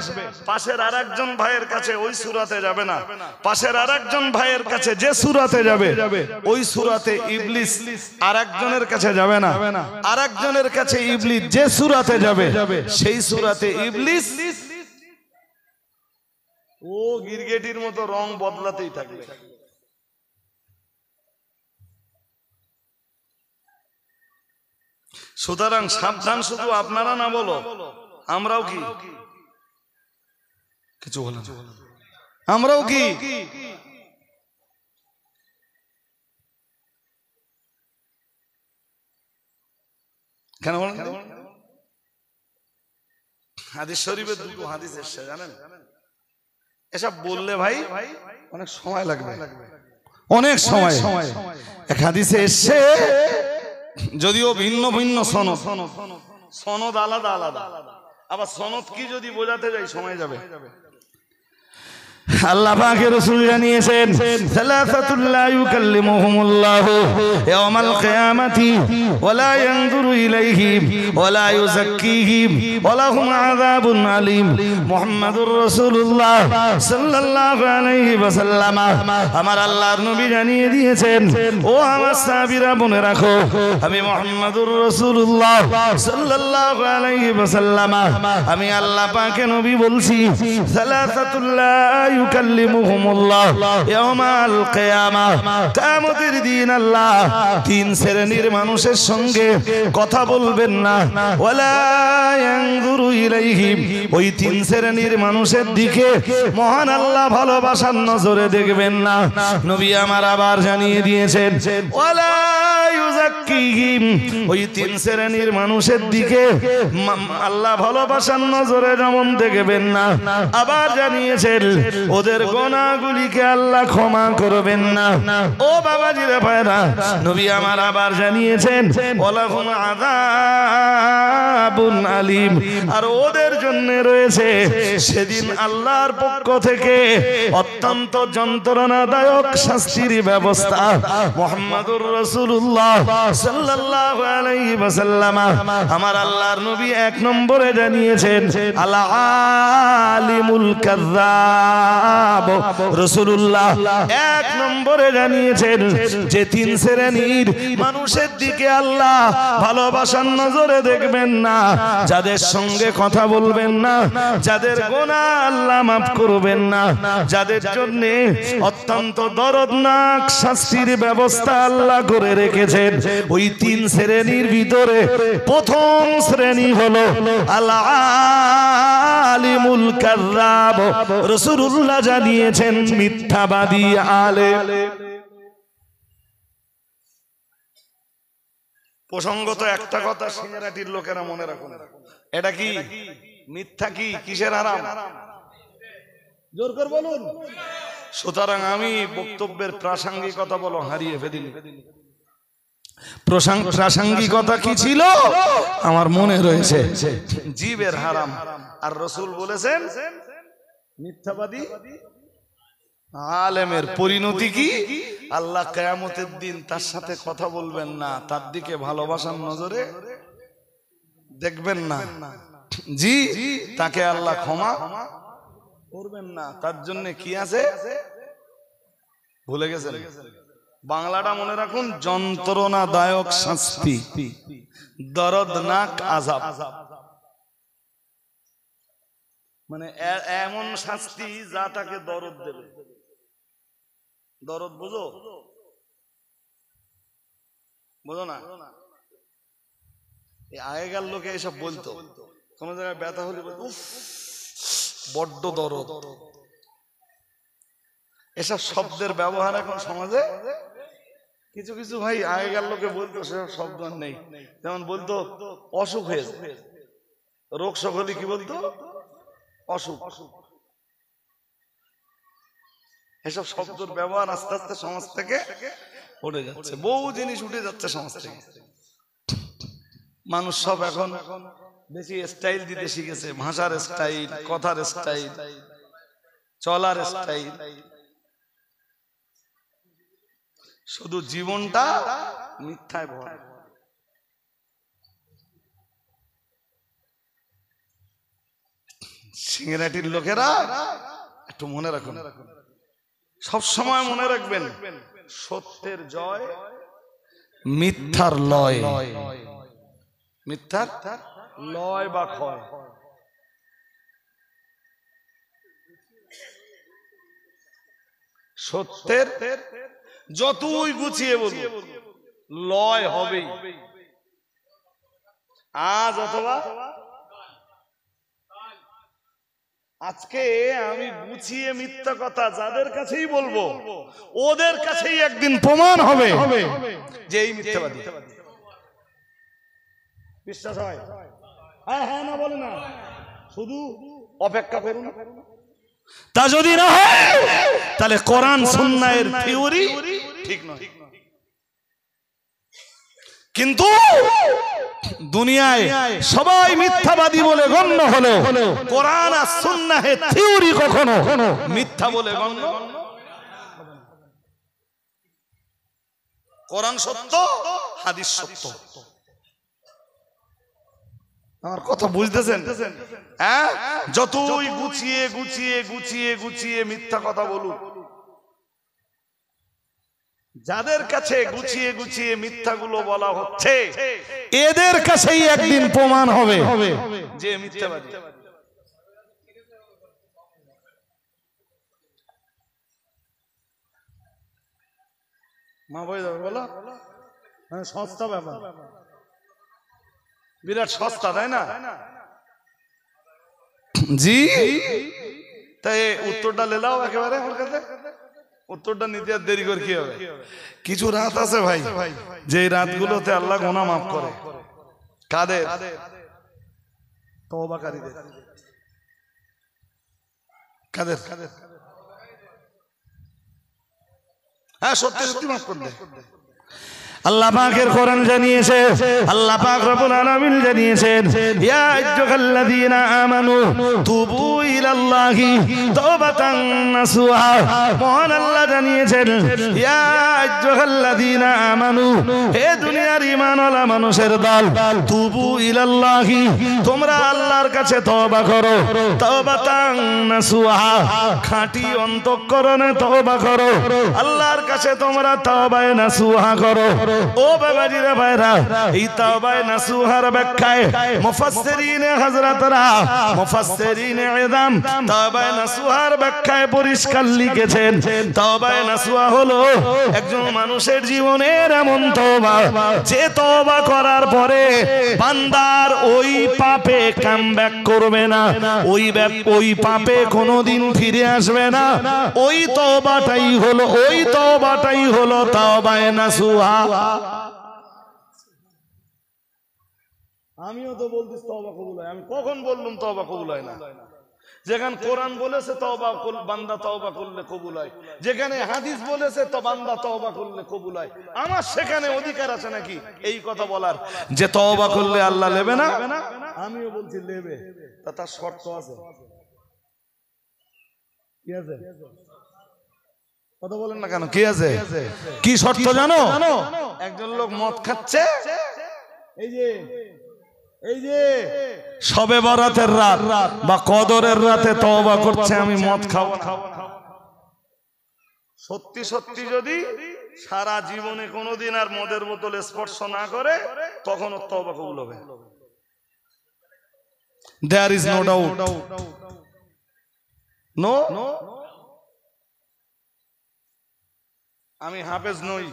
পাশের আরেকজন ভাইয়ের কাছে ওই সূরাতে যাবে না। পাশের আরেকজন ভাইয়ের কাছে যে সূরাতে যাবে ওই সূরাতে ইবলিস আরেকজনের কাছে যাবে না। আরেকজনের কাছে ইবলিস যে সূরাতে যাবে সেই সূরাতে ইবলিস ও গিরগেটির মতো রং বদলাতেই থাকবে। সুতরাং সাবধান, শুধু আপনারা না বলো, আমরাও কি কিছু বলেন? আমরাও কি কেন বলেন? হাদিস শরীফে দুটো হাদিস এসেছে জানেন। এসব বললে ভাই অনেক সময় লাগবে, অনেক সময়। এক হাদিসে এসছে, যদিও ভিন্ন ভিন্ন সনদ আলাদা আলাদা, আবার সনদ কি যদি বোঝাতে যাই সময় যাবে। আল্লাহ পাকের রাসূল জানিয়েছেন সালাসাতুল লা ইউকাল্লিমুহুমুল্লাহু ইয়াওমাল কিয়ামাতি ওয়া লা ইয়ানজুরু ইলাইহিম ওয়া লা ইউযাক্কিহিম ওয়া লাহুম আযাবুন আলীম। মুহাম্মাদুর রাসূলুল্লাহ সাল্লাল্লাহু আলাইহি ওয়াসাল্লাম আমার আল্লাহর নবী জানিয়ে দিয়েছেন, ও আমার সাহাবীরা মনে রাখো, আমি মুহাম্মাদুর রাসূলুল্লাহ সাল্লাল্লাহু আলাইহি ওয়াসাল্লাম আমি আল্লাহ পাকের নবী বলছি, সালাসাতুল লা ইউকাল্লিমুহুমুল্লাহ ইয়াওমাল কিয়ামাহ, কিয়ামতের দিন আল্লাহ তিন শ্রেণীর মানুষের সঙ্গে কথা বলবেন না, ওয়ালা ইয়ানজুরু ইলাইহিম, ওই তিন শ্রেণীর মানুষের দিকে মহান আল্লাহ ভালোবাসার নজরে দেখবেন না। নবী আমার আবার জানিয়ে দিয়েছেন, ওয়ালা ইউযাক্কিহিম, ওই তিন শ্রেণীর মানুষের দিকে আল্লাহ ভালোবাসার নজরে যেমন দেখবেন না, আবার জানিয়েছেন ওদের গুনাহগুলিকে আল্লাহ ক্ষমা করবেন না। ও বাবাজিরা ভাইরা, নবী আমার আবার জানিয়েছেন ওয়ালাহুম আযাবুন আলীম, আর ওদের জন্য রয়েছে সেদিন আল্লাহর পক্ষ থেকে অত্যন্ত যন্ত্রণাদায়ক শাস্তির ব্যবস্থা। মুহাম্মাদুর রাসূলুল্লাহ সাল্লাল্লাহু আলাইহি ওয়াসাল্লাম আমার আল্লাহর নবী এক নম্বরে জানিয়েছেন আল আলিমুল কাযযাব। রাসূলুল্লাহ এক নম্বরে জানিয়েছেন যে তিন শ্রেণীর মানুষের দিকে আল্লাহ ভালোবাসার নজরে দেখবেন না, যাদের সঙ্গে কথা বলবেন না, যাদের গুনাহ আল্লাহ মাফ করবেন না, যাদের জন্য অত্যন্ত দরদনাক শাস্তির ব্যবস্থা আল্লাহ করে রেখেছেন, ওই তিন শ্রেণীর ভিতরে প্রথম শ্রেণী হলো আল আলিমুল কাযযাব। রাসূলুল্লাহ জানিয়েছেন মিথ্যাবাদী আলেম। প্রসঙ্গত একটা কথা সিংহারাটির লোকেরা মনে রাখুন, এটা কি মিথ্যা, কি কিসের হারাম? জোর করে বলুন। সুতরাং আমি বক্তব্যের প্রাসঙ্গিকতা বলো হারিয়ে ফেলিনি। প্রাসঙ্গিকতা কি ছিল আমার মনে রয়েছে, জীবের হারাম। আর রাসূল বলেছেন মিথ্যাবাদী আলেমের পরিণতি কি? আল্লাহ কিয়ামতের দিন তার সাথে কথা বলবেন না, তার দিকে ভালোবাসার নজরে দেখবেন না, জি তাকে আল্লাহ ক্ষমা করবেন না। তার জন্য কি আছে ভুলে গেছেন? বাংলাটা মনে রাখুন, যন্ত্রণাদায়ক শাস্তি, দরদনাক আযাব। মানে এমন শাস্তি যা তাকে দরদ দেবে। দরদ বুঝো? বুঝো না? আগেকার লোকে এসব বলতো, কোন জায়গায় ব্যথা হলে বলতো উফ বড্ড দরদ। এসব শব্দের ব্যবহার এখন সমাজে কিছু কিছু ভাই আগেকার লোকে বলতো, সেসব শব্দ নেই। যেমন বলতো অসুখ হয়েছে, রোগ সকলে কি বলতো? অসুখ। এসব শব্দের ব্যবহার আস্তে আস্তে সমাজ থেকে উঠে যাচ্ছে, বহু জিনিস উঠে যাচ্ছে সমাজ থেকে। মানুষ সব এখন বেশি স্টাইল দিতে শিখেছে, ভাষার স্টাইল, কথার স্টাইল, চলার স্টাইল। শুধু জীবনটা মিথ্যায় ভরা। সিংহারাটির লোকেরা একটু মনে রাখুন, সব সময় মনে রাখবেন, সত্যের জয়, মিথ্যার লয়। মিথ্যার লয় বা ক্ষয়। সত্যের যতই গুছিয়ে বলুন লয় হবেই, আজ অথবা আজকে আমি গুছিয়ে মিথ্যা কথা যাদের কাছেই বলবো, ওদের কাছেই একদিন প্রমাণ হবে যে এই মিথ্যাবাদী। বিশ্বাস হয়? হ্যাঁ হ্যাঁ না বলে না, শুধু অপেক্ষা করুন। তা যদি না হয় তাহলে কোরআন সুন্নাহের থিওরি ঠিক নয়। কিন্তু দুনিয়ায় সবাই মিথ্যাবাদী বলে গণ্য হলো, কোরআন আর সুন্নাহের থিওরি কখনো মিথ্যা বলে গণ্য। কোরআন সত্য, হাদিস সত্য। আমার কথা বুঝতেছেন? হ্যাঁ, যতই গুছিয়ে গুছিয়ে গুছিয়ে গুছিয়ে মিথ্যা কথা বলুন, যাদের কাছে গুছিয়ে গুছিয়ে মিথ্যাগুলো বলা হচ্ছে এদের কাছেই একদিন প্রমাণ হবে যে মিথ্যাবাদী। মা বই যাবে বলো, সস্তা ব্যাপার, বিরাট সস্তা, তাই না? জি, তাই উত্তরটা লেলাও একেবারে আমার কাছে। উত্তরটা নিতে আর দেরি করে কি হবে? কিছু রাত আছে ভাই, যে রাতগুলোতে আল্লাহ গুনাহ মাফ করে। কাদের? তওবাকারীদের। কাদের? হ্যাঁ, সত্যি সত্যি মাফ করে দেয়। আল্লাহ পাকের কোরআন জানিয়েছে, আল্লাহ পাক রব্বুল আলামিন জানিয়েছেন, ইয়া আইয়ুহাল্লাযীনা আমানু তুবু ইলাল্লাহি তাওবাতান নাসুহা। মহান আল্লাহ জানিয়েছেন, ইয়া আইয়ুহাল্লাযীনা আমানু, হে দুনিয়ার ঈমানওয়ালা মানুষের দল, তুবু ইলাল্লাহি, তোমরা আল্লাহর কাছে তওবা করো, তাওবাতান নাসুহা, খাঁটি অন্তঃকরণে তওবা করো, আল্লাহর কাছে তোমরা তওবায়ে নাসুহা করো। ও বাবাজিরা ভাইরা, এই তাওবায়ে নাসুহার ব্যাখ্যায় মুফাসসিরিনে হযরতরা, মুফাসসিরিনে ইযাম তাওবায়ে নাসুহার ব্যাখ্যায় পরিষ্কার লিখেছেন, তাওবায়ে নাসুহা হলো একজন মানুষের জীবনের এমন তওবা যে তওবা করার পরে বান্দার ওই পাপে কামব্যাক করবে না, ওই পাপে কোনোদিন ফিরে আসবে না। ওই তওবাটাই হলো তাওবায়ে নাসুহা। আমিও তো বলতেছি তওবা কবুল হয়, আমি কখন বললাম তওবা কবুল হয় না? যেখানে কোরআন বলেছে তওবা বান্দা তওবা করলে কবুল হয়, যেখানে হাদিস বলেছে তো বান্দা তওবা করলে কবুল হয়, আমার সেখানে অধিকার আছে নাকি এই কথা বলার যে তওবা করলে আল্লাহ নেবে না? আমিও বলছি নেবে, তার শর্ত আছে। কি আছে? কথা বলেন না কেন? কি আছে? কি শর্ত জানো? একজন লোক মদ খাচ্ছে, এই যে শবে বরাতের রাত বা কদরের রাতে তওবা করছে, আমি মদ খাবো না। সত্যি সত্যি যদি সারা জীবনে কোনোদিন আর মদের বোতল স্পর্শ না করে, তখন ওর তওবা কবুল হবে। There is no doubt. No? আমি হাফেজ নই,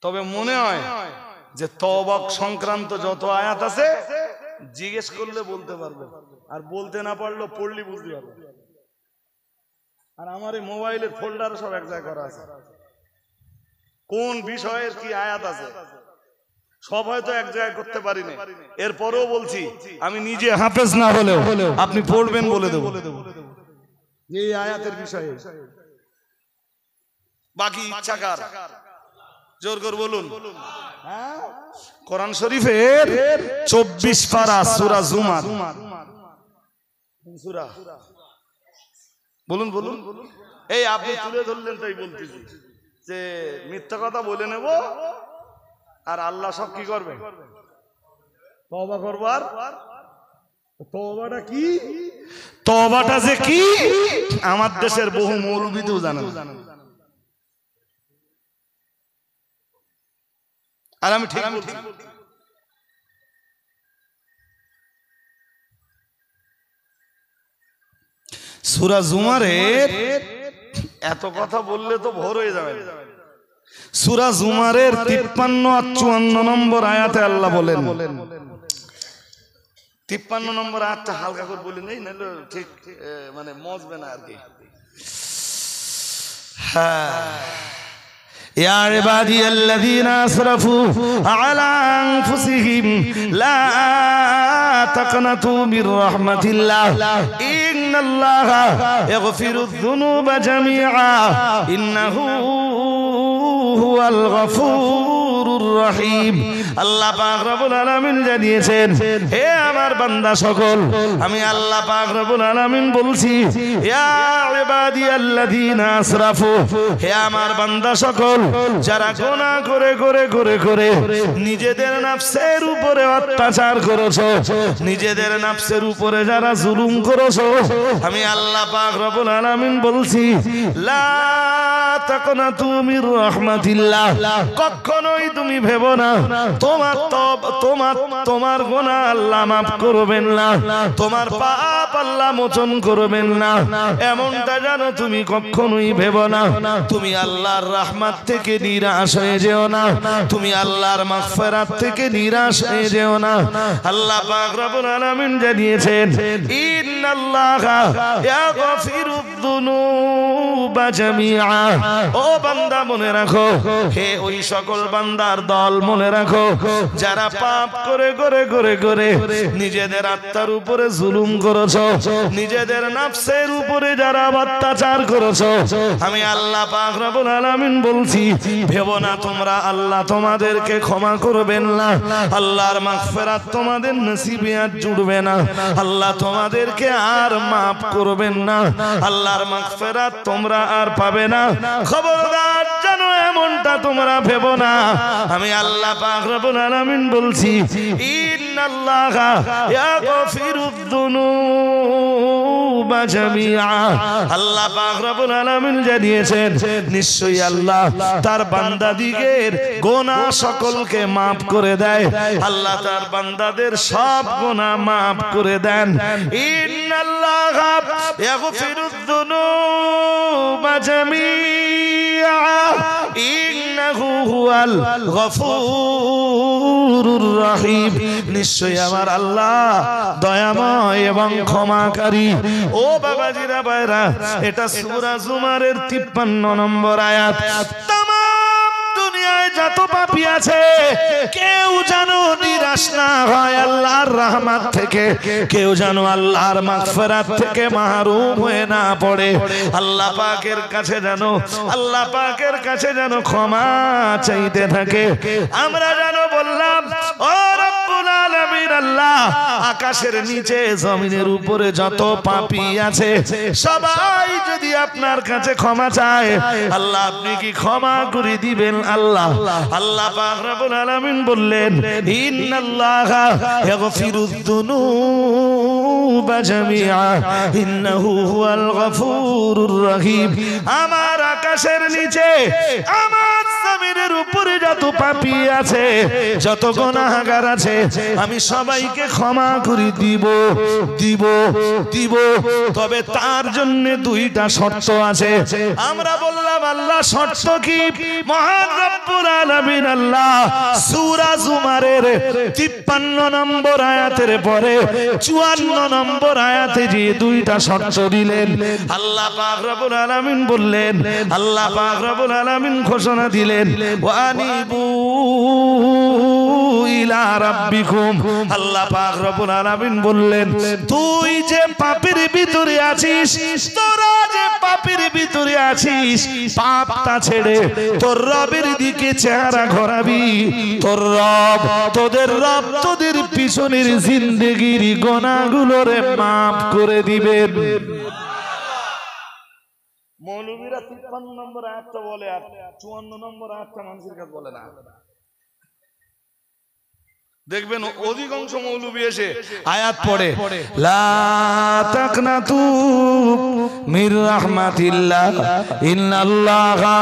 তবে মনে হয় যে তওবা সংক্রান্ত যত আয়াত আছে জিজ্ঞেস করলে বলতে পারবো, আর বলতে না পারলেও পড়লে বুঝতে পারবো। আর আমার এই মোবাইলের ফোল্ডার সব এক জায়গায় করা আছে, কোন বিষয়ের কি আয়াত আছে সব হয়তো এক জায়গায় করতে পারি না। এরপরেও বলছি, আমি নিজে হাফেজ না হলেও আপনি পড়বেন বলে দেবো এই আয়াতের বিষয়ে। বাকি ইচ্ছাকার জোর করে বলুন। কোরআন শরীফের 24 পারা সূরা জুমার, সূরা বলুন বলুন। এই আপনি তুলে ধরলেন তাই বলতেছি যে মিথ্যা কথা বলে নেব আর আল্লাহ সব কি করবে? তওবা করব। আর তওবাটা কি? তওবাটা যে কি আমার দেশের বহু মৌলবীও জানে না। আর আমি ঠিক বলছি, সূরা জুমারের এত কথা বললে তো ভোর হয়ে যাবে। সূরা জুমারের 53 আর 54 নম্বর আয়াতে আল্লাহ বলেন, 53 নম্বর আয়াতটা হালকা করে বলি নেই, নাহলে ঠিক মানে মজবে না আর কি। হ্যাঁ, ইয়া ইবাদিয়াল্লাযীনা আসরাফু আলা আনফুসিহিম লা তাকনাতু মির রাহমাতিল্লাহ ইন্নাল্লাহা ইয়াগফিরুয যুনুবা জামিআ ইন্নাহু হুয়াল গফুরুর গফুরুর রহিম। আল্লাহ পাক রব্বুল আলামিন জানিয়েছেন, হে আমার বান্দা সকল, আমি আল্লাহ পাক রব্বুল আলামিন বলছি, ইয়া ইবাদিয়াল্লাযীনা আসরাফু, হে আমার বান্দা সকল, যারা গুনাহ করে করে করে করে নিজেদের নফসের উপরে অত্যাচার করেছো, নিজেদের নফসের উপরে যারা জুলুম করেছো, আমি আল্লাহ পাক রব্বুল আলামিন বলছি, লা তাকনাতু মির রাহমাতিল্লাহ, কখনোই তুমি ভেবো না তোমার গুনাহ আল্লাহ মাফ করবেন না, তোমার পাপ আল্লাহ মোচন করবেন না, এমনটা জানো তুমি কখনোই ভেবো না। তুমি আল্লাহর রহমত থেকে নিরাশ হয়ে যেও না, তুমি আল্লাহর মাগফিরাত থেকে নিরাশ হয়ে যেও না। আল্লাহ পাক রব্বুল আলামিন জানিয়েছেন, ইন্নাল্লাহা ইয়াগফিরুয যুনুবা জামিআ। ও বান্দা মনে রাখো, হে ওই সকল বান্দার দল মনে রাখো, যারা পাপ করে করে করে করে নিজেদের আত্মার উপরে জুলুম করেছো, নিজেদের নফসের উপরে যারা অত্যাচার করেছো, আমি আল্লাহ পাক রব্বুল আলামিন বলছি, ভেবো না তোমরা আল্লাহ তোমাদেরকে ক্ষমা করবেন না, আল্লাহর মাগফিরাত তোমাদের নসিবে আর জুড়বে না, আল্লাহ তোমাদেরকে আর মাফ করবেন না, আল্লাহর মাগফিরাত তোমরা আর পাবে না। খবরদার জানো এমনটা তোমরা ভেবো না। আমি আল্লাহ পাক রব্বুল আলামিন বলছি, ইন্নাল্লাহা ইয়াগফিরুয যুনুবা জামিআ। আল্লাহ পাক রব্বুল আলামিন জানিয়েছেন, নিশ্চয়ই আল্লাহ তার বান্দাদিগের গুনাহ সকলকে মাফ করে দেয়, আল্লাহ তার বান্দাদের সব গুনাহ মাফ করে দেন। ইন্নাল্লাহা ইয়াগফিরুয যুনুবা জামিআ ইন্নাহু হুয়াল গফুরুর রহিম। নিশ্চয়ই আমার আল্লাহ দয়াময় এবং ক্ষমাকারী। ও বাবাজিরা ভাইরা, এটা সূরা জুমারের 53 নম্বর আয়াত। দুনিয়ায় যত পাপী আছে, কেউ যেন নিরাশ না হয় আল্লাহর রহমত থেকে, কেউ যেন আল্লাহর মাগফিরাত থেকে মাহরুম হয়ে না পড়ে। আল্লাহ পাকের কাছে যেন ক্ষমা চাইতে থাকে। আমরা যেন বললাম, ও রব্বুল আলামিন আল্লাহ, আকাশের নিচে জমিনের উপরে যত পাপী আছে সবাই যদি আপনার কাছে ক্ষমা চায়, আল্লাহ আপনি কি ক্ষমা করে দিবেন? আল্লাহ পাক রব্বুল আলামিন বললেন, ইন্নাল্লাহা ইয়াগফিরুয যুনুবা জামিআ ইন্নাহু হুয়াল গফুরুর রহিম। আমার আকাশের নিচে, আমার জমিনের উপরে যত পাপী আছে, যত গুনাহগার আছে, আমি সবাইকে ক্ষমা করে দিব। তবে তার জন্য দুইটা শর্ত আছে। আমরা বললাম, আল্লাহ শর্ত কি? মহান রব্বুল আলামিন আল্লাহ সূরা জুমারের 53 নম্বর আয়াতের পরে 54 নম্বর আয়াতে যে দুইটা শর্ত দিলেন, আল্লাহ পাক রব্বুল আলামিন বললেন, আল্লাহ পাক রব্বুল আলামিন ঘোষণা দিলেন, ওয়ানিবু ইলা রাব্বিকুম। আল্লাহ পাক রব্বুল আলামিন বললেন, তুই যে পাপের ভিতরে আছিস, তোরা যে পাপের ভিতরে আছিস, পাপটা ছেড়ে তোর রবের দিকে চেহারা ঘোরাবি। তোর রব, তোদের রব তোদের পিছনের জিন্দেগির গুনাহগুলোরে মাফ করে দিবেন। মৌলবীরা 53 নম্বর আয়াতটা বলে আর 54 নম্বর আয়াতটা মানুষের কাছে বলে না। দেখবেন অধিকাংশ মৌলবী এসে আয়াত পড়ে, লা তাকনাতু মির রাহমাতিল্লাহ ইন্নাল্লাহা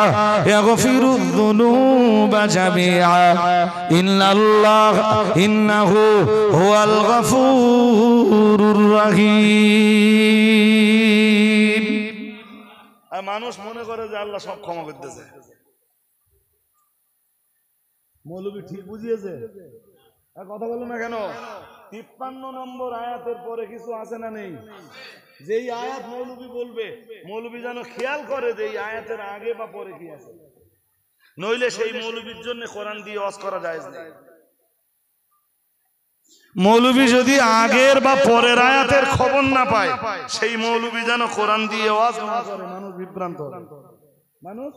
ইয়াগফিরুয যুনুবা জামিআ ইন্নাহু হুয়াল গফুরুর রহিম। আর মানুষ মনে করে যে আল্লাহ সব ক্ষমা করতেছে। মৌলবী ঠিক বুঝিয়েছে? কথা বলো না কেন? 53 নম্বর আয়াতের পরে কিছু আছে না নেই? যেই আয়াত মৌলবী বলবে, মৌলবী যেন খেয়াল করে যে এই আয়াতের আগে বা পরে কি আছে, নইলে সেই মৌলবীর জন্য কোরআন দিয়ে ওয়াজ করা যায় না। মৌলবী যদি আগের বা পরের আয়াতের খবর না পায়, সেই মৌলবী যেন কোরআন দিয়ে ওয়াজ না করে, মানুষ বিভ্রান্ত হবে। মানুষ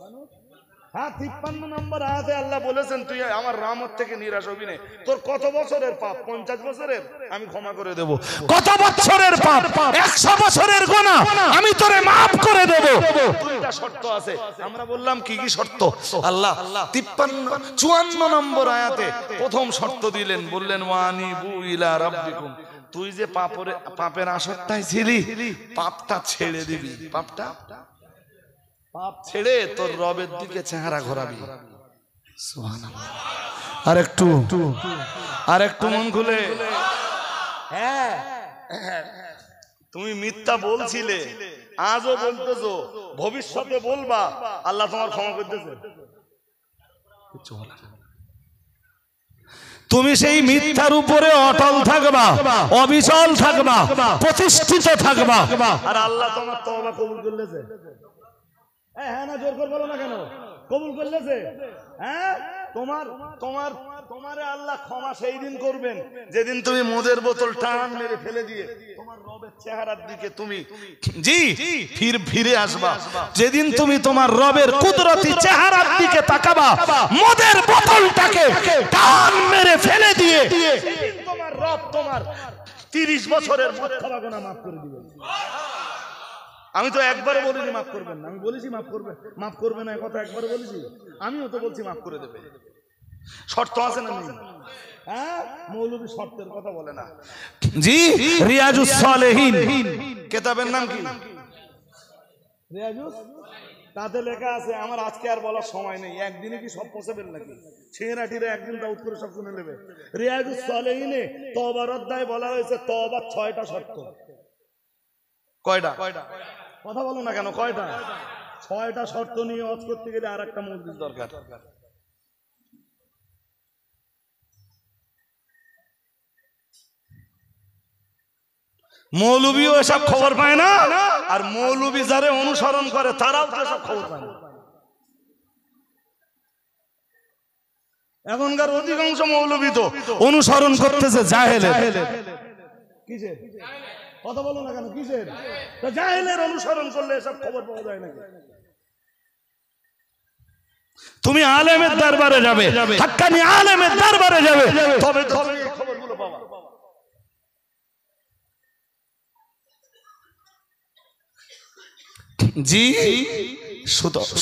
হ্যাঁ 53 নম্বর আয়াতে আল্লাহ বলেছেন তুই আমার রহমত থেকে নিরাশ হবি না। তোর কত বছরের পাপ? 50 বছরের, আমি ক্ষমা করে দেব। কত বছরের পাপ? 100 বছরের গুনাহ আমি তোরে maaf করে দেব। দুইটা শর্ত আছে। আমরা বললাম কি কি শর্ত? আল্লাহ 54 নম্বর আয়াতে প্রথম শর্ত দিলেন, বললেন ওয়ানিবু ইলা রাব্বিকুম, তুই যে পাপের আসক্তায় ছিলি পাপটা ছেড়ে দিবি। পাপ ছেড়ে তোর রবের দিকে চেহারা ঘোরাবি। সুবহানাল্লাহ। আর একটু মন খুলে। হ্যাঁ তুমি মিথ্যা বলছিলে, আজও বলতেছো, ভবিষ্যতে বলবা, আল্লাহ তোমার ক্ষমা করতেছে। তুমি সেই মিথ্যার উপরে অটল থাকবা, অবিচল থাকবা, প্রতিষ্ঠিত থাকবা, আর আল্লাহ তোমার তওবা কবুল করলেছে। হ্যাঁ না, জোর করে বলো না কেন? কবুল করলেছে। হ্যাঁ তোমারে আল্লাহ ক্ষমা সেই দিন করবেন যেদিন তুমি মদের বোতল টান মেরে ফেলে দিয়ে তোমার রবের চেহারার দিকে তুমি ফিরে আসবা। যেদিন তুমি তোমার রবের কুদরতি চেহারার দিকে তাকাবা, মদের বোতলটাকে টান মেরে ফেলে দিয়ে তোমার রব তোমার 30 বছরের মদ খাওয়া গুনাহ মাফ করে দিবে। আমি তো একবারে বলিনি মাফ করবেন না, আমি বলেছি মাফ করবে না, কথা একবারে বলেছি। আমিও তো বলছি মাফ করে দেবে। শর্ত আছে না নেই? হ্যাঁ, মৌলভী শর্তের কথা বলে না। জি, রিয়াজুস সালেহিন কিতাবের নাম কি? রিয়াজুস, তাতে লেখা আছে। আমার আজকে আর বলার সময় নেই, একদিনে কি সব পসিবল নাকি? ছেঁড়াটিরা একদিন দাউদ করে সব শুনে নেবে। রিয়াজুস সালেহিনে তওবার অধ্যায়ে বলা হয়েছে তওবার 6টা শর্ত। কয়টা? কথা বলো না কেন? কয়টা? 6টা শর্ত নিয়ে ওয়াজ করতে গেলে আর একটা মজলিস দরকার। মৌলবীও এসব খবর পায় না, আর মৌলবী যারা অনুসরণ করে তারাও তো এসব খবর পায় না। এখনকার অধিকাংশ মৌলবী তো অনুসরণ করতেছে জাহেলের। কিসের? কথা বলো না কেন? কিসের? জাহেলের অনুসরণ করলে এসব খবর পাওয়া যায় না। তুমি আলেমের দরবারে যাবে, হাক্কানি আলেমের দরবারে যাবে, তবে এই খবরগুলো পাবা। জি,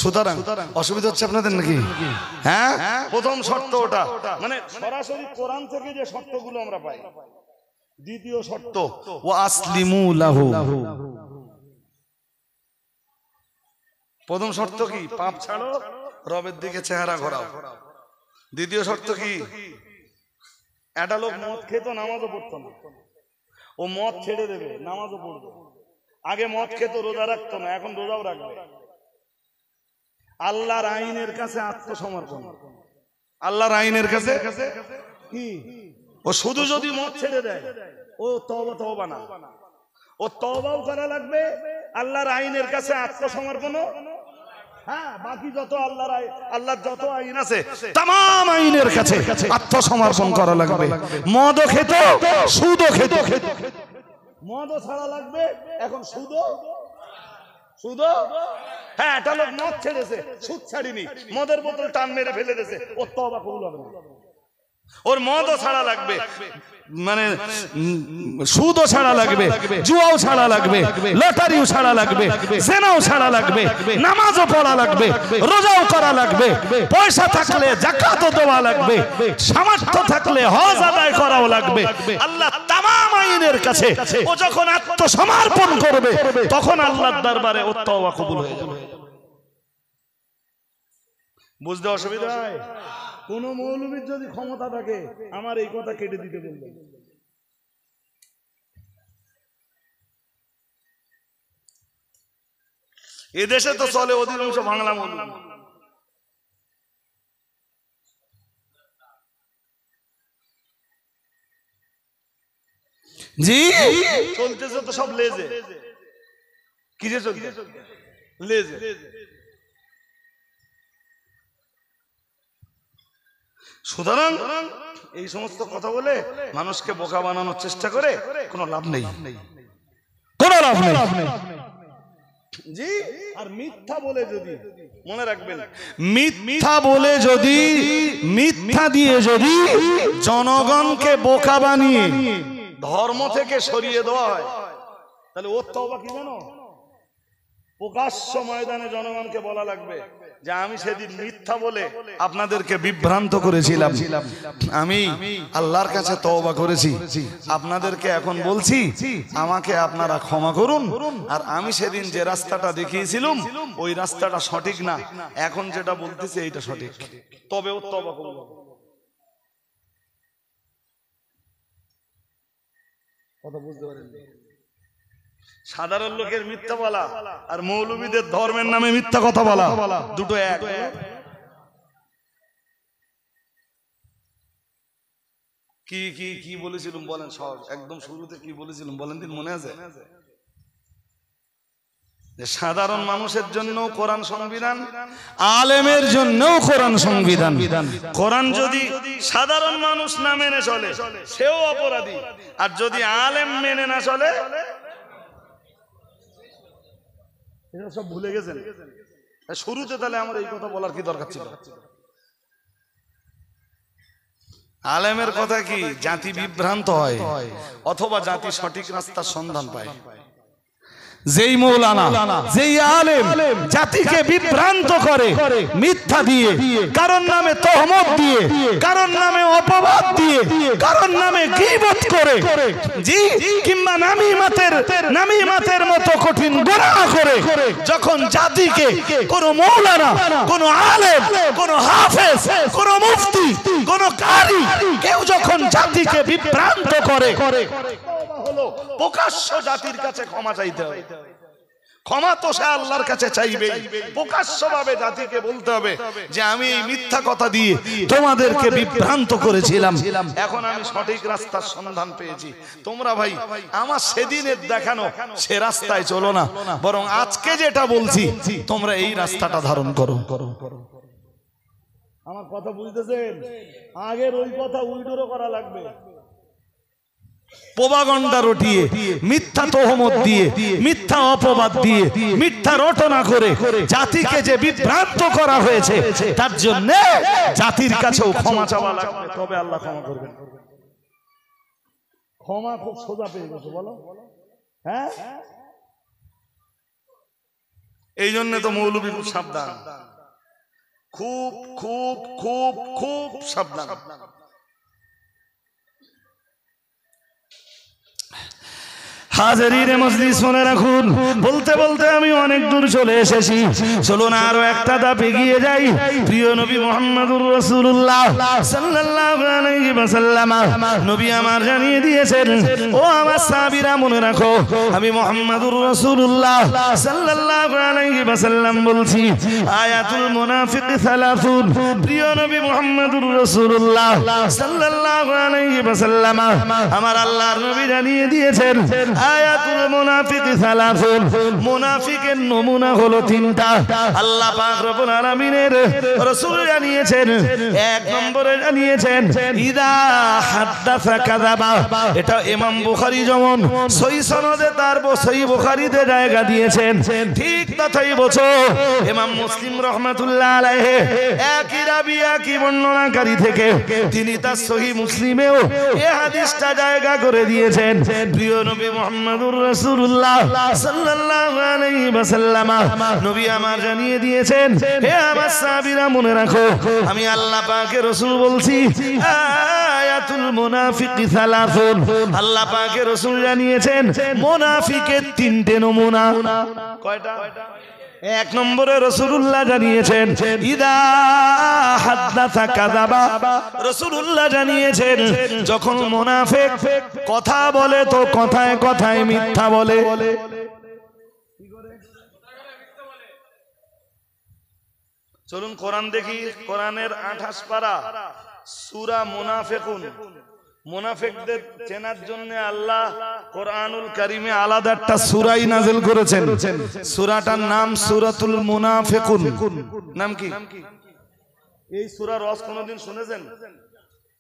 সুতরাং অসুবিধা হচ্ছে আপনাদের নাকি? হ্যাঁ, প্রথম শর্ত ওটা, মানে সরাসরি কোরআন থেকে যে শর্তগুলো আমরা পাই। দ্বিতীয় শর্ত ওয়া আসলিমু লাহু। প্রথম শর্ত কি? পাপ ছাড়ো, রবের দিকে চেহারা ঘোরাও। দ্বিতীয় শর্ত কি? একটা লোক মদ খেত, নামাজও পড়তো না, ও মদ ছেড়ে দেবে, নামাজও পড়বে। আগে মদ খেত, রোজা রাখতো না, এখন রোজাও রাখবে। আল্লাহর আইনের কাছে আত্মসমর্পণ। আল্লাহর আইনের কাছে কি? ও শুধু যদি মদ ছেড়ে দেয়, ও তওবা না, ও তওবাও করা লাগবে, আল্লাহর আইনের কাছে আত্মসমর্পণ। হ্যাঁ, বাকি যত আল্লাহর যত আইন আছে तमाम আইনের কাছে আত্মসমর্পণ করা লাগবে। মদও খেত, সুদও খেত, মদও ছাড়া লাগবে, এখন সুদও। হ্যাঁ, একটা লোক মদ ছেড়েছে, সুদ ছাড়িনি, মদের বোতল টান মেরে ফেলে দিয়েছে, ওর তওবা কবুল হবে না। ওর মদও ছাড়া লাগবে, মানে সুদও ছাড়া লাগবে, জুয়াও ছাড়া লাগবে, লটারিও ছাড়া লাগবে, জেনাও ছাড়া লাগবে, নামাজও পড়া লাগবে, রোজাও করা লাগবে, পয়সা থাকলে যাকাতও দেওয়া লাগবে, সামর্থ্য থাকলে হজ আদায় করাও লাগবে। আল্লাহ তামাম আইনের কাছে ও যখন আত্মসমর্পণ করবে, তখন আল্লাহর দরবারে ওর তওবা কবুল হয়ে যাবে। বুঝতে অসুবিধা হয়? কোন মৌলবীর যদি ক্ষমতা থাকে, আমার এই কথা কেটে দিতে বলবেন। এদেশে তো চলে অধিকাংশ বাংলা মৌলবী। জি, চলতেছে তো সব লেজে। কিসে চলছে? লেজে। সুতরাং এই সমস্ত কথা বলে মানুষকে বোকা বানানোর চেষ্টা করে কোনো লাভ নেই, কোনো লাভ নেই। জি। আর মিথ্যা বলে যদি, মনে রাখবেন, মিথ্যা বলে যদি, মিথ্যা দিয়ে যদি জনগণকে বোকা বানিয়ে ধর্ম থেকে সরিয়ে দেওয়া হয়, তাহলে ওর তওবা কি জানো? প্রকাশ্য ময়দানে জনগণকে বলা লাগবে যে আমি সেদিন মিথ্যা বলে আপনাদেরকে বিভ্রান্ত করেছিলাম, আমি আল্লাহর কাছে তওবা করেছি, আপনাদেরকে এখন বলছি আমাকে আপনারা ক্ষমা করুন, আর আমি সেদিন যে রাস্তাটা দেখিয়েছিলাম ওই রাস্তাটা সঠিক না, এখন যেটা বলতেছি এইটা সঠিক, তবে ও তওবা করব। কথা বুঝতে পারেন? সাধারণ লোকের মিথ্যা বলা আর মৌলবীদের ধর্মের নামে মিথ্যা কথা বলা দুটো এক। কি কি কি বলেছিলাম বলেন? সব একদম শুরুতে কি বলেছিলাম বলেন দিন, মনে আছে? সাধারণ মানুষের জন্য কোরআন সংবিধান, আলেমের জন্য কোরআন সংবিধান। কোরআন যদি সাধারণ মানুষ না মেনে চলে সেও অপরাধী, আর যদি আলেম মেনে না চলে, এটা সব ভুলে গেছেন শুরুতে, তাহলে আমার এই কথা বলার কি দরকার ছিল? আলেমের কথা কি জাতি বিভ্রান্ত হয় অথবা জাতি সঠিক রাস্তার সন্ধান পায়। যেই মৌলানা, যেই আলেম জাতিকে বিভ্রান্ত করে মিথ্যা দিয়ে, কারণ নামে তহমত দিয়ে, কারণ নামে অপবাদ দিয়ে, কারণ নামে গীবত করে, জি, কিংবা নামিমাতের মতো কঠিন গুনাহ করে, যখন জাতিকে কোন মৌলানা, কোন আলেম, কোন হাফেজ, কোন মুফতি, কোন কারি, কেউ যখন জাতিকে বিভ্রান্ত করে, হলো প্রকাশ্য জাতির কাছে ক্ষমা চাইতে হবে। ক্ষমা তো সে আল্লাহর কাছে চাইবে, প্রকাশ্যভাবে জাতিকে বলতে হবে যে আমি এই মিথ্যা কথা দিয়ে তোমাদেরকে বিভ্রান্ত করেছিলাম, এখন আমি সঠিক রাস্তার সন্ধান পেয়েছি। তোমরা ভাই আমার সেদিনের দেখানো সে রাস্তায় চলো না, বরং আজকে যেটা বলছি তোমরা এই রাস্তাটা ধারণ করো। আমার কথা বুঝতেছেন? আগের ওই কথা উল্টোরও করা লাগবে। প্রোপাগান্ডা রটিয়ে, মিথ্যা তহমত দিয়ে, মিথ্যা অপবাদ দিয়ে, মিথ্যা রটনা করে জাতিকে যে বিভ্রান্ত করা হয়েছে, তার জন্য জাতির কাছেও ক্ষমা চাওয়া লাগবে, তবে আল্লাহ ক্ষমা করবেন। ক্ষমা খুব সোজা পেয়ে গেছে, বলো? হ্যাঁ, এই জন্য তো মৌলবী খুব সাবধান, খুব খুব খুব খুব সাবধান। হাজারিনে মজলিস, মনে রাখুন, বলতে বলতে আমি অনেক দূর চলে এসেছি, চলুন আরো একটা ধাপ এগিয়ে যাই। প্রিয় নবী মুহাম্মদুর রাসূলুল্লাহ সাল্লাল্লাহু আলাইহি ওয়াসাল্লাম নবী আমার জানিয়ে দিয়েছেন, ও আমার সাহাবীরা মনে রাখো, আমি মুহাম্মদুর রাসূলুল্লাহ সাল্লাল্লাহু আলাইহি ওয়াসাল্লাম বলছি, আয়াতুল মুনাফিক সালাসুন। প্রিয় নবী মুহাম্মদুর রাসূলুল্লাহ সাল্লাল্লাহু আলাইহি ওয়াসাল্লাম আমার আল্লাহর নবী জানিয়ে দিয়েছেন, আয়াতুল মুনাফিক সালাসুন, মুনাফিকের নমুনা হলো তিনটা। আল্লাহ পাক রব্বুল আলামিনের রাসূল জানিয়েছেন, এক নম্বরে জানিয়েছেন ইদা হাদাসা কাযাবা। এটা ইমাম বুখারী যেমন সহিহ সনদে তার সহিহ বুখারীতে জায়গা দিয়েছেন, ঠিক তথাই বছর ইমাম মুসলিম রাহমাতুল্লাহ আলাইহি একই রাবী, একই বর্ণনাকারী থেকে তিনি তার সহিহ মুসলিমেও এই হাদিসটা জায়গা করে দিয়েছেন। প্রিয় নবী মুহাম্মদুর রাসূলুল্লাহ সাল্লাল্লাহু আলাইহি ওয়াসাল্লাম নবী আমার জানিয়ে দিয়েছেন, হে আমার সাহাবীরা মনে রাখো, আমি আল্লাহ পাকের রাসূল বলছি, আয়াতুল মুনাফিক সালাসুন। আল্লাহ পাকের রাসূল জানিয়েছেন মুনাফিকের তিনটে নমুনা। কয়টা? এক নম্বরে রাসূলুল্লাহ জানিয়েছেন ইদা হাদাসা কাযাবা। রাসূলুল্লাহ জানিয়েছেন যখন মুনাফিক কথা বলে তো কথায় কথায় মিথ্যা বলে। চলুন কোরআন দেখি, কোরআনের 28 পারা সূরা মুনাফিকুন। মুনাফিকদের চেনার জন্য আল্লাহ কোরআনুল কারীমে আলাদা একটা সূরাই নাযিল করেছেন। সূরাটার নাম সূরাতুল মুনাফিকুন। নাম কি? এই সূরার রস কোনদিন শুনেছেন?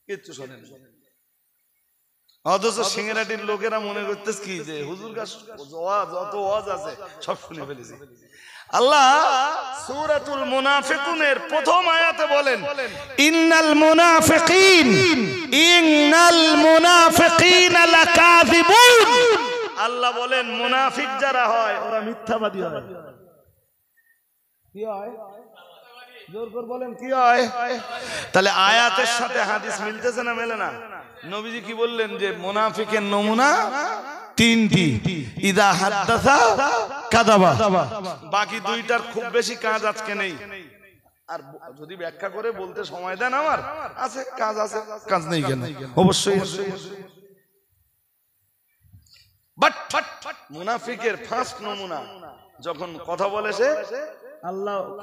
কিচ্ছু শোনেন। অথচ সিংহেরাটির লোকেরা মনে করতেছে কি যে হুজুর কাছে যত ওয়াজ আছে সব শুনে ফেলেছি। আল্লাহ সূরাতুল মুনাফিকুনের প্রথম আয়াতে বলেন ইন্নাল মুনাফিকিনা লাকাযিবুন। আল্লাহ বলেন মুনাফিক যারা হয় ওরা মিথ্যাবাদী হয়। কি হয়? জোর করে বলেন কি হয়? তাহলে আয়াতের সাথে হাদিস মিলতেছে না মেলে না? নবীজি কি বললেন যে মুনাফিকের নমুনা তিনটি, ইদা হাদ্দাসা কাযাবা। বাকি দুইটার খুব বেশি কাজ আজকে নেই। আর যদি ব্যাখ্যা করে বলতে সময় দেন আমার আছে, কাজ আছে, কাজ নেই কেন? অবশ্যই। বাট মুনাফিকের ফার্স্ট নমুনা যখন কথা বলে সে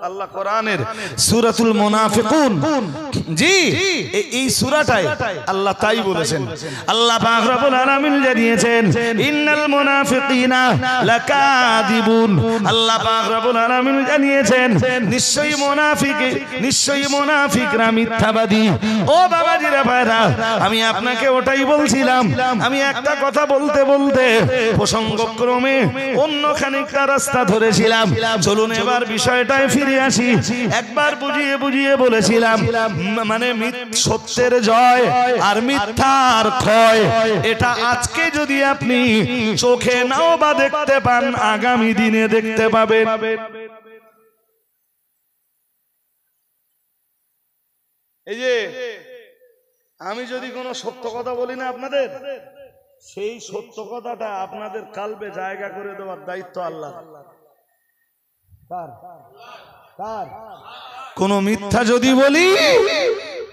আল্লাহ কোরআনের সূরাতুল মুনাফিকুন, জি এই সূরাটায় আল্লাহ তাই বলেছেন। আল্লাহ পাক রব্বুল আলামিন জানিয়েছেন ইন্নাল মুনাফিকিনা লাকাযিবুন। আল্লাহ পাক রব্বুল আলামিন জানিয়েছেন নিশ্চয়ই মুনাফিকরা মিথ্যাবাদী। ও বাবাজিরা ভাইরা, আমি আপনাকে ওটাই বলছিলাম। আমি একটা কথা বলতে বলতে প্রসঙ্গক্রমে অন্য খানিকটা রাস্তা ধরেছিলাম। চলুন এবার বিষয়টায় ফিরে আসি। একবার বুঝিয়ে বুঝিয়ে বলেছিলাম মানে সত্যের জয় আর মিথ্যার ক্ষয়, এটা আজকে যদি আপনি চোখে নাও বা দেখতে পান, আগামী দিনে দেখতে পাবেন। এই যে আমি যদি কোনো সত্য কথা বলি না আপনাদের, সেই সত্য কথাটা আপনাদের কালবে জায়গা করে দেওয়ার দায়িত্ব আল্লাহ। কোন মিথ্যা যদি বলি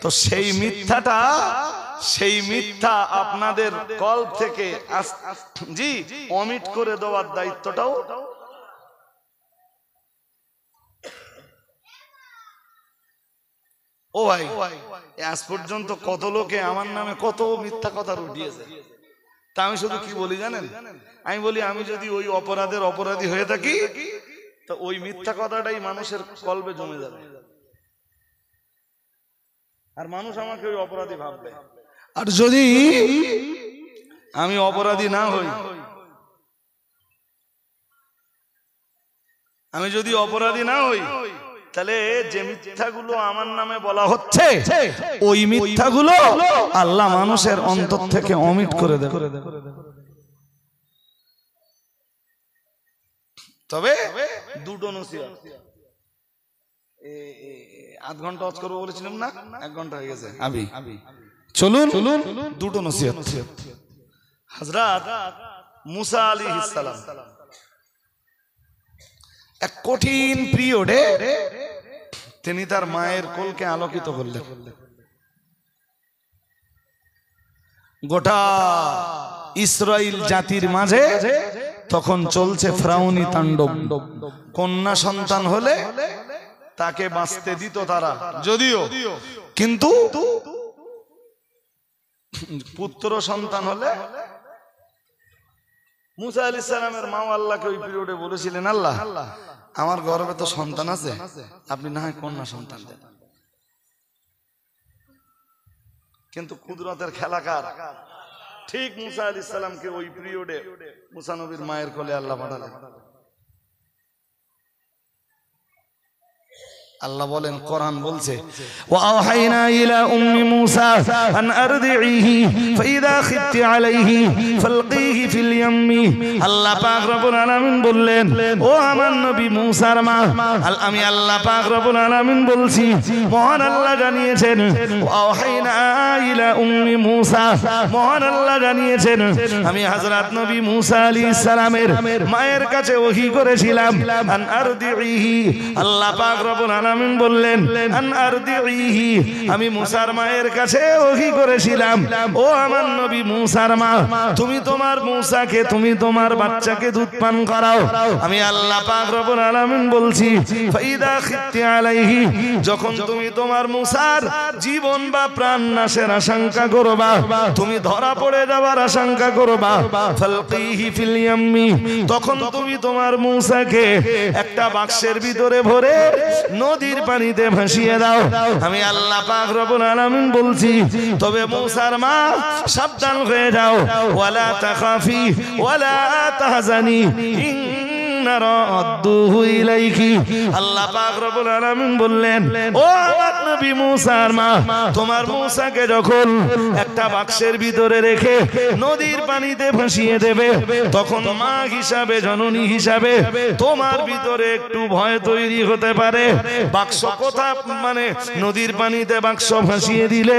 তো সেই মিথ্যা আপনাদের কল্প থেকে জি অমিট করে দেওয়ার দায়িত্বটাও। ও ভাই, আজ পর্যন্ত কত লোকে আমার নামে কত মিথ্যা কথা রটিয়েছে। তা আমি শুধু কি বলি জানেন? আমি বলি আমি যদি ওই অপরাধের অপরাধী হয়ে থাকি তো ওই মিথ্যা কথাটাই মানুষের কলবে জমে যাবে, আর মানুষ আমাকে ওই অপরাধী ভাববে। আর যদি আমি অপরাধী না হই, তাহলে যে মিথ্যাগুলো আমার নামে বলা হচ্ছে ওই মিথ্যাগুলো আল্লাহ মানুষের অন্তর থেকে অমিট করে দেবে। তবে দুটো নসিহত, আধ ঘন্টা ওয়াজ করবো বলেছিলাম না, 1 ঘন্টা হয়ে গেছে। চলুন দুটো নসিহত। হযরত মুসা আলাইহিস সালাম এক কঠিন পিরিয়ডে তিনি তার মায়ের কোলকে আলোকিত করলেন। গোটা ইসরাইল জাতির মাঝে তখন চলছে ফিরাউনি তাণ্ডব। কন্যা সন্তান হলে তাকে বাঁচতে দিত তারা, যদিও কিন্তু পুত্র সন্তান হলে মুসা আলাইহিস সালামের মা আল্লাহকে ওই পিরিয়ডে বলেছিলেন, আল্লাহ আমার গর্ভে তো সন্তান আছে, আপনি না হয় কন্যা সন্তান দেন। কিন্তু কুদরতের খেলাকার ঠিক মুসা আলাইহিস সালামকে ওই পিরিয়ডে মুসা নবীর মায়ের কোলে আল্লাহ পাঠালেন। আল্লাহ বলেন, কোরআন বলছে ওয়াহাইনা ইলা উম্মি মূসা আন আরদিহি ফাইদা খিফতি আলাইহি ফালকিহি ফিল ইয়াম্মি। আল্লাহ পাক রব্বুল আলামিন বললেন, ও আমার নবী মূসার মা, আমি আল্লাহ পাক রব্বুল আলামিন বলছি, মহান আল্লাহ জানিয়েছেন ওয়াহাইনা ইলা উম্মি মূসা, মহান আল্লাহ জানিয়েছেন আমি হযরত নবী মূসা আলাইহিস সালামের মায়ের কাছে ওহী করেছিলাম আন আরদিহি। আল্লাহ পাক রব্বুল আলামিন বললেন আন আরদিহি, আমি মূসার মায়ের কাছে ওহী করেছিলাম, ও আমার নবী মূসার মা, তুমি তোমার মূসাকে, তুমি তোমার বাচ্চাকে দুধ পান করাও। আমি আল্লাহ পাক রব্বুল আলামিন বলছি ফাইদা খিফতি আলাইহি, যখন তুমি তোমার মূসার জীবন বা প্রাণ নাশের আশঙ্কা করবা, তুমি ধরা পড়ে যাওয়ার আশঙ্কা করবা, ফালকিহি ফিল ইয়াম্মি, তখন তুমি তোমার মূসাকে একটা বাক্সের ভিতরে ভরে নদীর পানিতে ভাসিয়ে দাও। আমি আল্লাহ পাক রব্বুল আলামিন বলছি, তবে মূসার মা সাবধান হয়ে যাও, ওয়ালা তাখাফি ওয়ালা তাহজানি ইন্না রাদ্দুহু ইলাইকি। আল্লাহ পাক রব্বুল আলামিন বললেন, ও আমার নবী মূসার মা, তোমার মূসাকে যখন একটা বাক্সের ভিতরে রেখে নদীর পানিতে ভাসিয়ে দেবে, তখন মা হিসাবে, জননী হিসাবে তোমার ভিতরে একটু ভয় তৈরি হতে পারে। বাক্স কোথা, মানে নদীর পানিতে বাক্স ভাসিয়ে দিলে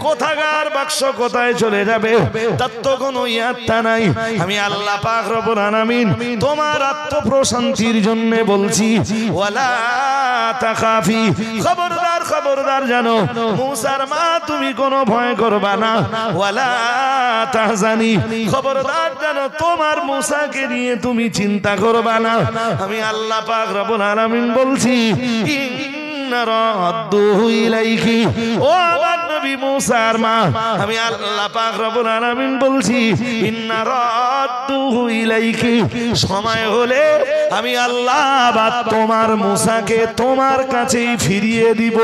কোথাকার বাক্স কোথায় চলে যাবে তার তো কোনো ইয়াত্তা নাই। আমি আল্লাহ পাক রব্বুল আলামিন তোমার আত্মপ্রশান্তির জন্য বলছি, ওয়ালা তাখাফি, খবরদার খবরদার জানো মূসার মা তুমি কোনো ভয় করবা না, ওয়ালা তাহজানি, খবরদার জানো তোমার মূসাকে নিয়ে তুমি চিন্তা করবা না। আমি আল্লাহ পাক রব্বুল আলামিন বলছি, ইন্না রাদ্দুহু ইলাইকি, ও আমার নবী মূসার মা, আমি আল্লাহ পাক রব্বুল আলামিন বলছি, ইন্না রাদ্দুহু ইলাইকি, সময় হলে আমি আল্লাহ বা তোমার মূসাকে তোমার কাছেই ফিরিয়ে দিব।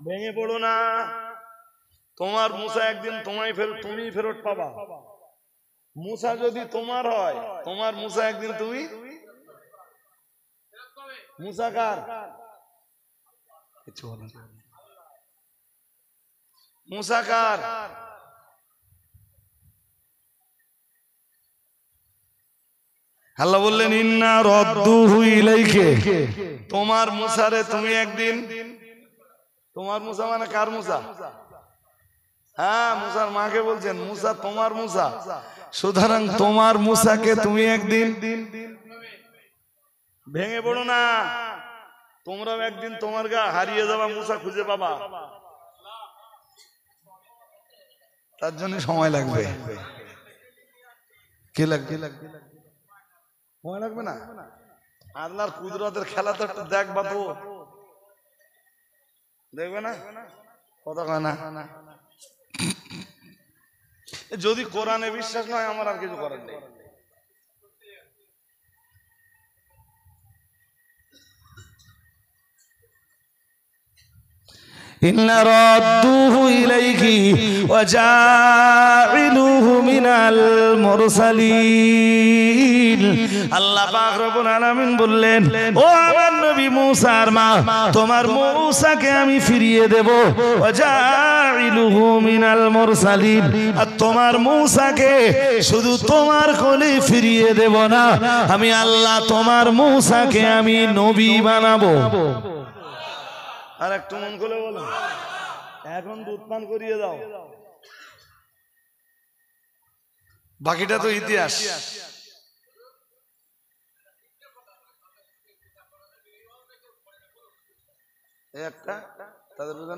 ভেঙে পড়ো না, তোমার মূসা একদিন তুমি ফেরত পাবা। মূসা যদি তোমার হয়, তোমার মূসা একদিন তুমি, মূসা কার? মূসা কার? আল্লাহ বললেন, ইন্না রাদ্দুহু ইলাইকা, তোমার মূসারে তুমি একদিন, তোমার মূসা মানে কার মূসা? হ্যাঁ, মূসার মাকে বলছেন, মূসা তোমার মূসা, সুতরাং তোমার মূসাকে তুমি একদিন, ভেঙে পড়ো না, তোমরাও একদিন তোমার গা হারিয়ে যাওয়া মূসা খুঁজে পাবা, তার জন্য সময় লাগবে। কি লাগবে? সময় লাগবে না? আল্লাহর কুদরতের খেলা তো একটু দেখবা, তো দেখবে না? কথা কয় না? যদি কোরআনে বিশ্বাস নয়, আমার আর কিছু করার নেই। ইন্না রাদ্দুহু ইলাইকি ওয়া জাইলুহু মিনাল মুরসালিন। আল্লাহ পাক রব্বুল আলামিন বললেন, ও আমার নবী মূসার মা, তোমার মূসাকে আমি ফিরিয়ে দেব, ওয়া জাইলুহু মিনাল মুরসালিন, আর তোমার মূসাকে শুধু তোমার কোলে ফিরিয়ে দেব না, আমি আল্লাহ তোমার মূসাকে আমি নবী বানাবো। আর একটু মন খুলে বলো, এখন দুধ পান করিয়ে দাও, বাকিটা তো ইতিহাস। একটা তাদের বুঝে,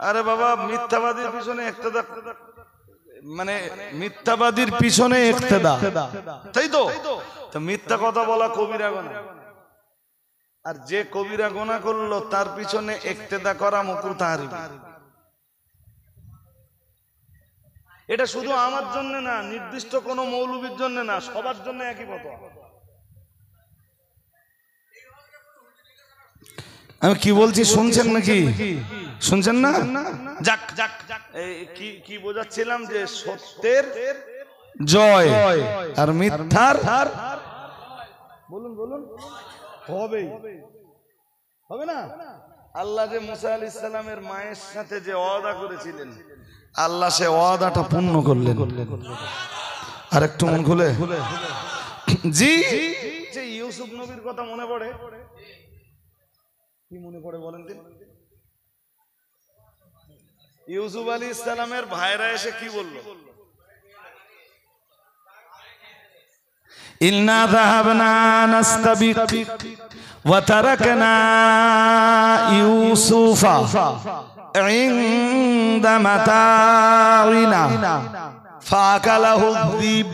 আরে বাবা, মিথ্যাবাদীর পিছনে একটা, মানে মিথ্যাবাদীর পিছনে ইক্তেদা, তাই তো? মিথ্যা কথা বলা কবিরা গুনাহ, আর যে কবিরা গুনাহ করলো তার পিছনে ইক্তেদা করা মাকরুহ তাহরিম। এটা শুধু আমার জন্য না, নির্দিষ্ট কোন মৌলবীর জন্য না, সবার জন্য একই কথা। আমি কি বলছি শুনছেন নাকি? শুনছেন না? যাক যাক, কি বোঝাচ্ছিলাম, যে সত্যের জয় আর মিথ্যার, বলুন বলুন, হবে না? আল্লাহ যে মুসা আলাইহিস সালামের মায়ের সাথে যে ওয়াদা করেছিলেন, আল্লাহ সে ওয়াদাটা পূর্ণ করলেন। আর একটু মন খুলে, জি, যে ইউসুফ নবীর কথা মনে পড়ে, কি মনে পড়ে বলেন দিন? ইউসুফ আলাইহিস সালামের ভাইরা এসে কি বলল? ইন্না যাহাবনা নাস্তাবিক ওয়া তারাকনা ইউসুফা ইনদা মাতাইনা ফাকালাহু যিব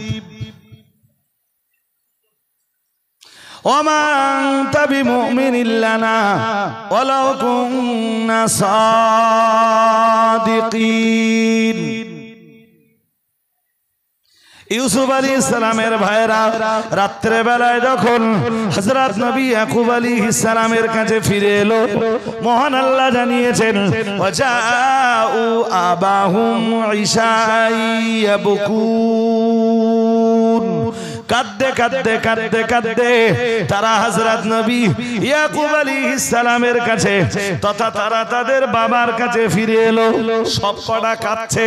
ওয়া আনতা বিমুমিনিন লানা ওয়ালাউ কুননা সাদিকিন। ইউসুফ আলাইহিস সালামের ভাইরা রাত্রে বেলায় যখন হযরত নবী ইয়াকুব আলাইহিস সালামের কাছে ফিরে এলো, মহান আল্লাহ জানিয়েছেন ওয়াজাউ আবাহুম ইশাইয়াবকুন, কাঁদতে কাঁদতে কাঁদতে কাঁদতে তারা হযরত নবী ইয়াকুব আলাইহিস সালামের কাছে তথা তারা তাদের বাবার কাছে ফিরে এলো। সব কটা কাঁদছে,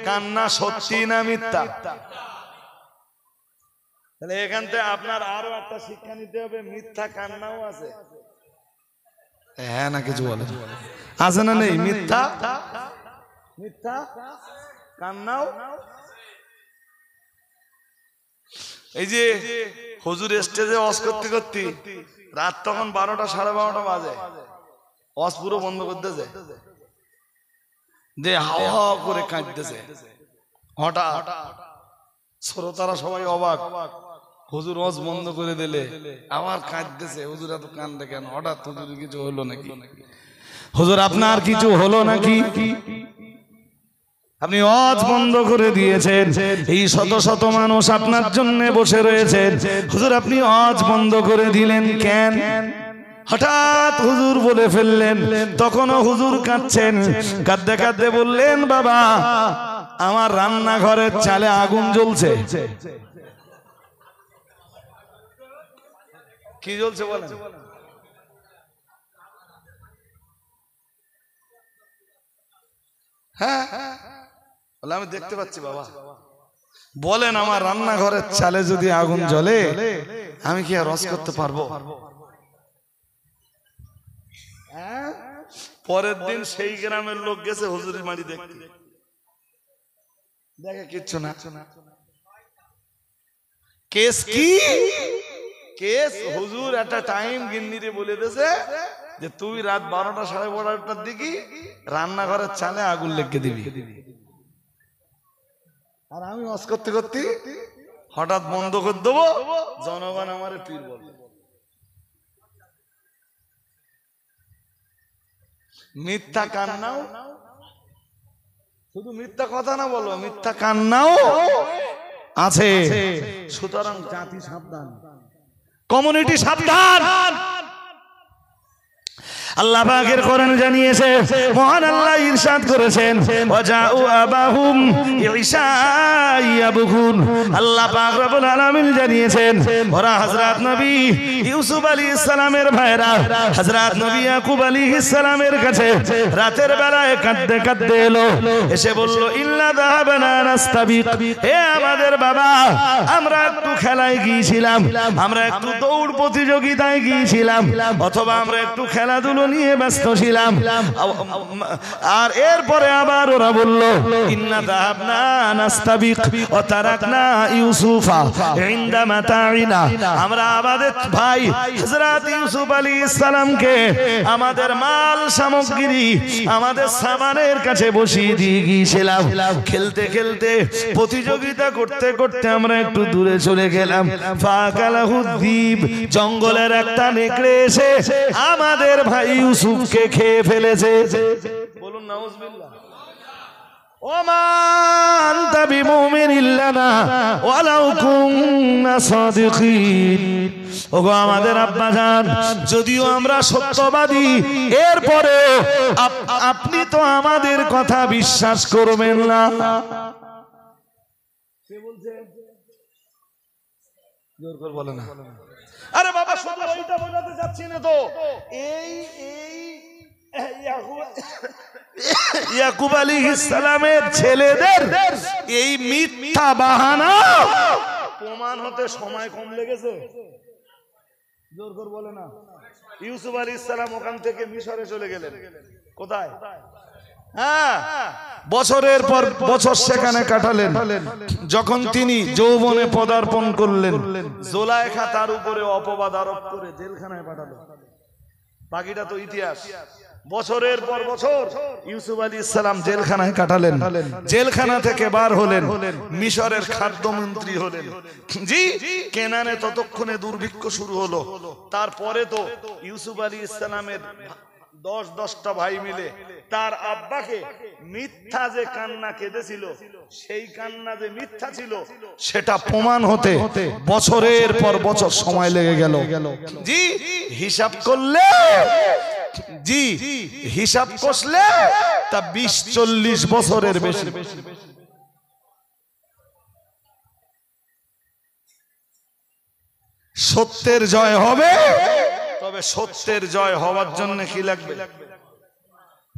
কান্না সত্যি না মিথ্যা? তাহলে এখান থেকে আপনার আরো একটা শিক্ষা নিতে হবে, মিথ্যা কান্নাও আছে। হ্যাঁ না কিছু বলে আছে না? নেই? মিথ্যা মিথ্যা কান্নাও। এই যে হুজুর স্টেজে ওয়াজ করতে করতে রাত তখন 12টা 12:30 বাজে, ওয়াজ পুরো বন্ধ করতেছে, যে হাওয়া করে কাঁদতেছে। হঠাৎ শ্রোতারা সবাই অবাক, হুজুর ওয়াজ বন্ধ করে দিলে আবার কাঁদতেছে, হুজুর এত কান্দে কেন? হঠাৎ হুজুর কিছু হলো নাকি? হুজুর আপনার কিছু হলো নাকি? আপনি ওয়াজ বন্ধ করে দিয়েছেন, এই শত শত মানুষ আপনার জন্য বসে রয়েছেন, হুজুর আপনি ওয়াজ বন্ধ করে দিলেন কেন? হঠাৎ হুজুর বলে ফেললেন, তখনও হুজুর কাঁদছেন, কাঁদতে কাঁদতে বললেন বাবা আমার রান্নাঘরের চালে আগুন জ্বলছে। কি জ্বলছে বলেন? হ্যাঁ আমি দেখতে পাচ্ছি বাবা। বলেন আমার রান্নাঘরের চালে যদি আগুন জ্বলে আমি কি আর রস করতে পারবো? পরের দিন সেই গ্রামের লোক গেছে হুজুরের বাড়ি দেখতে, দেখে কিচ্ছু না। কেস কি? কেস হুজুর একটা টাইম গিন্নিরে বলে দিয়েছে যে তুই রাত 12টা 12:30টার দিকে রান্নাঘরের চালে আগুন লেগে দিবি। আর আমি ওয়াজ করতে করতে হঠাৎ বন্ধ করে দেবো, জনগণ আমারে পীর বলবে। মিথ্যা কান্নাও, শুধু মিথ্যা কথা না বলো, মিথ্যা কান্নাও আছে। সুতরাং জাতি সাবধান, কমিউনিটি সাবধান। আল্লাহ পাকের কোরআন জানিয়েছে, মহান আল্লাহ ইরশাদ করেছেন ওয়াজাউ আবাহুম ইশাইয়াবকুন। আল্লাহ পাক রব্বুল আলামিন জানিয়েছেন ওরা হযরত নবী ইউসুফ আলাইহিস সালামের ভাইরা হযরত নবী ইয়াকুব আলাইহিস সালামের কাছে রাতের বেলায় কাঁদতে কাঁদতে এলো, এসে বলল ইল্লা যাহাবানা নাস্তাবিক, হে আমাদের বাবা আমরা একটু খেলায় গিয়েছিলাম, আমরা একটু দৌড় প্রতিযোগিতায় গিয়েছিলাম, অথবা আমরা একটু খেলাধুলা নিয়ে ব্যস্ত ছিলাম। আর এরপরে আবার ওরা বলল ইন্না যাহাবনা নাস্তাবিক ওয়া তারাকনা ইউসুফা ইনদা মাতাইনা, আমরা আমাদের ভাই হযরত ইউসুফ আলাইহিস সালামকে আমাদের মাল সামগ্রী আমাদের সামানের কাছে বসিয়ে দিয়ে গিয়েছিলাম। খেলতে খেলতে প্রতিযোগিতা করতে করতে আমরা একটু দূরে চলে গেলাম। ফাকালাহুদ্দীব, জঙ্গলের একটা নেকড়ে এসে আমাদের ভাই ইউসুফকে খেয়ে ফেলেছে। বলুন নাউজুবিল্লাহ। ওমা আনতা বিমুমিনিন লানা ওয়ালাউ কুননা সাদিকিন, ওগো আমাদের আব্বাজান যদিও আমরা সত্যবাদী, এরপরে আপনি তো আমাদের কথা বিশ্বাস করবেন না। কে বলছে? জোর করে বলে না। আরে বাবা শুধু ওইটা বোঝাতে যাচ্ছি না তো, এই ইয়াকুব আলাইহিস সালামের ছেলেদের এই মিথ্যা বাহানা প্রমাণ হতে সময় কম লেগেছে। জোর করে বলে না। ইউসুফ আলাইহিস সালাম ওখান থেকে মিশরে চলে গেলেন। কোথায়? হ্যাঁ, বছরের পর বছর সেখানে কাটালেন। যখন তিনি যৌবনে পদার্পণ করলেন, জুলাইখা তার উপরে অপবাদ আরোপ করে জেলখানায় পাঠালো। বাকিটা তো ইতিহাস। বছরের পর বছর ইউসুফ আলাইহিস সালাম জেলখানায় কাটালেন। জেলখানা থেকে বার হলেন, মিশরের খাদ্যমন্ত্রী হলেন। জি, কেনানে ততক্ষণে দুর্ভিক্ষ শুরু হলো। তারপরে তো ইউসুফ আলাইহিস সালামের 10-10টা ভাই মিলে তার আব্বাকে মিথ্যা যে কান্না কেঁদেছিল, সেই কান্না যে মিথ্যা ছিল সেটা প্রমাণ হতে বছরের পর বছর সময় লেগে গেল। জি হিসাব করলে, জি হিসাব কষলে তা 20-40 বছরের বেশি। সত্যের জয় হবে, তবে সত্যের জয় হওয়ার জন্য কি লাগবে?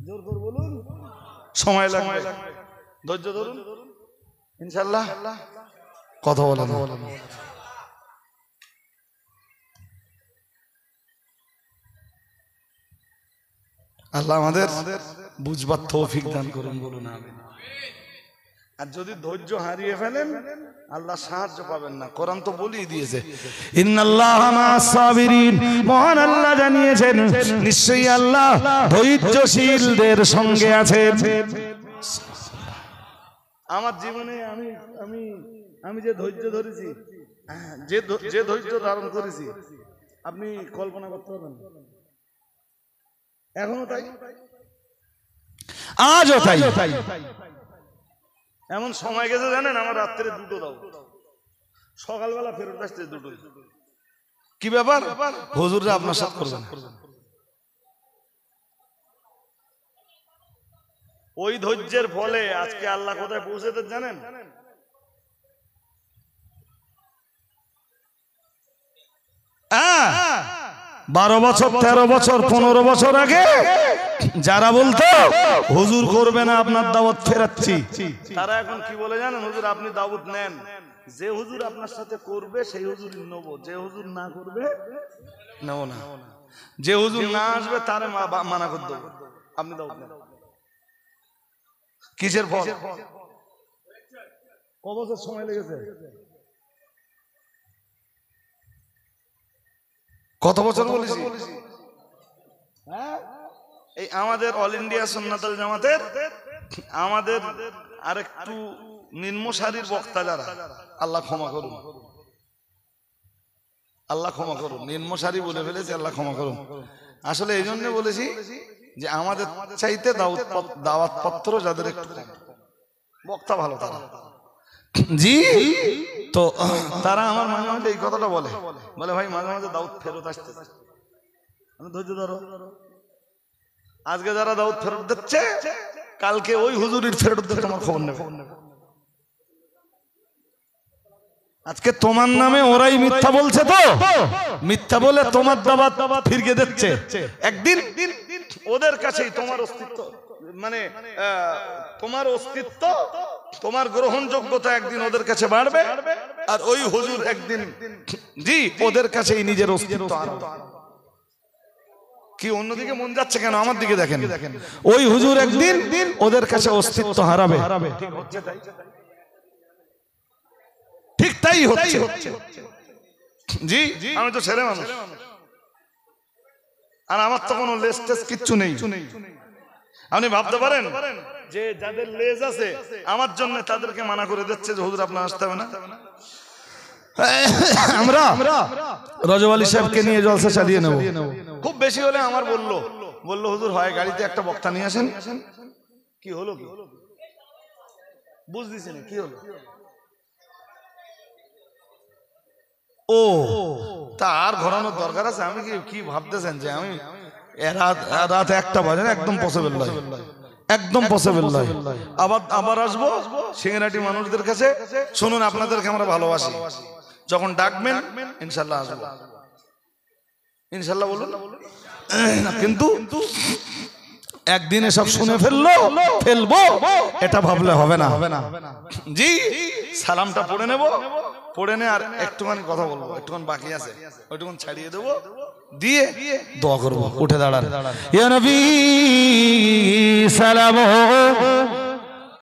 জোর করে বলুন, সময় লাগবে, ধৈর্য ধরুন, ইনশাআল্লাহ। কথা বলেন। আল্লাহ আমাদের বুঝবার তৌফিক দান করুন, বলুন আমিন। আর যদি ধৈর্য হারিয়ে ফেলেন আল্লাহ সাহায্য পাবেন না। কোরআন তো বলেই দিয়েছে ইন্নাল্লাহা মা'আস সাবিরিন, মহান আল্লাহ জানিয়েছেন নিশ্চয়ই আল্লাহ ধৈর্যশীলদের সঙ্গে আছেন। আমার জীবনে আমি যে ধৈর্য ধরেছি, যে ধৈর্য ধারণ করেছি আপনি কল্পনা করতে পারবেন না। এখনো তাই, আজও তাই। এমন সময় গেছে জানেন, আমার রাত্রে 2টো দাও, সকালবেলা ফেরত আসতে 2টো। কি ব্যাপার? হুজুররা আপনার সাথে করবেন। ওই ধৈর্যের ফলে আজকে আল্লাহ কোথায় পৌঁছেতে জানেন? 12 বছর, 13 বছর, 15 বছর আগে যারা বলতো হুজুর করবে না আপনার দাওয়াত ফেরাচ্ছি, তারা এখন কি বলে জানেন? হুজুর আপনি দাওয়াত নেন, যে হুজুর আপনার সাথে করবে সেই হুজুর নেব, যে হুজুর না করবে নেব না, যে হুজুর না আসবে তারে মানা করে দেবো, আপনি দাওয়াত নেন। কিসের ফল? ক বছর সময় লেগেছে? কত বছর বলেছি? এই আমাদের অল ইন্ডিয়া সুন্নাতুল জামাতের আমাদের আরেকটু নিম্নসারির বক্তা যারা, আল্লাহ ক্ষমা করুন, আল্লাহ ক্ষমা করুন, নিম্নসারি বলে ফেলেছি, আল্লাহ ক্ষমা করুন। আসলে এই জন্য বলেছি যে আমাদের চাইতে দাওয়াত পত্র যাদের একটু বক্তা ভালো তারা, জি তো তারা আমার মাঝে মাঝে এই কথাটা বলে ভাই মাঝে মাঝে দাওয়াত ফেরত আসতে, আমি ধৈর্য ধরো। আজকে যারা দাওয়াত ফেরত দিচ্ছে কালকে ওই হুজুরির ফেরত দিতে তোমার খবর নেবে। আজকে তোমার নামে ওরাই মিথ্যা বলছে, তো মিথ্যা বলে তোমার দাওয়াত ফিরিয়ে দিচ্ছে। একদিন ওদের কাছেই তোমার অস্তিত্ব, মানে তোমার অস্তিত্ব, তোমার গ্রহণযোগ্যতা একদিন ওদের কাছে বাড়বে, আর ওই হুজুর একদিন জি ওদের কাছেই নিজের অস্তিত্ব আনবে। কি অন্যদিকে মন যাচ্ছে কেন? আমার দিকে দেখেন। ওই হুজুর একদিন ওদের কাছে অস্তিত্ব হারাবে, ঠিক তাই হচ্ছে। জি আমি তো ছেলে মানুষ, আর আমার তো কোনো লেজ টেজ কিচ্ছু নেই। আপনি ভাবতে পারেন যে যাদের লেজ আছে আমার জন্য তাদেরকে মানা করে দিচ্ছে যে হুজুর আপনার আসতে হবে না। আমরা রজব আলী সাহেবকে নিয়ে জলসা চালিয়ে নেব, খুব বেশি হলে আমার বললো হুজুর হয় গাড়িতে একটা বক্তা নিয়ে আসেন। কি হলো? কি বুঝতেছি না কি হলো? ও তার ঘোরানোর দরকার আছে? আমি কি ভাবতেছেন যে আমি রাত 1টা বাজে? একদম পসিবল নয়, একদম পসিবল নয়। আবার আসবো সিঙ্গারাটি মানুষদের কাছে। শুনুন, আপনাদেরকে আমরা ভালোবাসি, যখন ডাকবেন ইনশাল্লাহ আসবো, ইনশাল্লাহ বলুন। কিন্তু একদিনে সব শুনে ফেলবো এটা ভাবলে হবে না। জি সালামটা পড়ে নেব, পড়ে নে আর একটুখানি কথা বলবো, একটুখানি বাকি আছে, ওইটুখানি ছাড়িয়ে দেবো, দিয়ে দোয়া করবো। উঠে দাঁড়ান। ইয়া নবী সালাম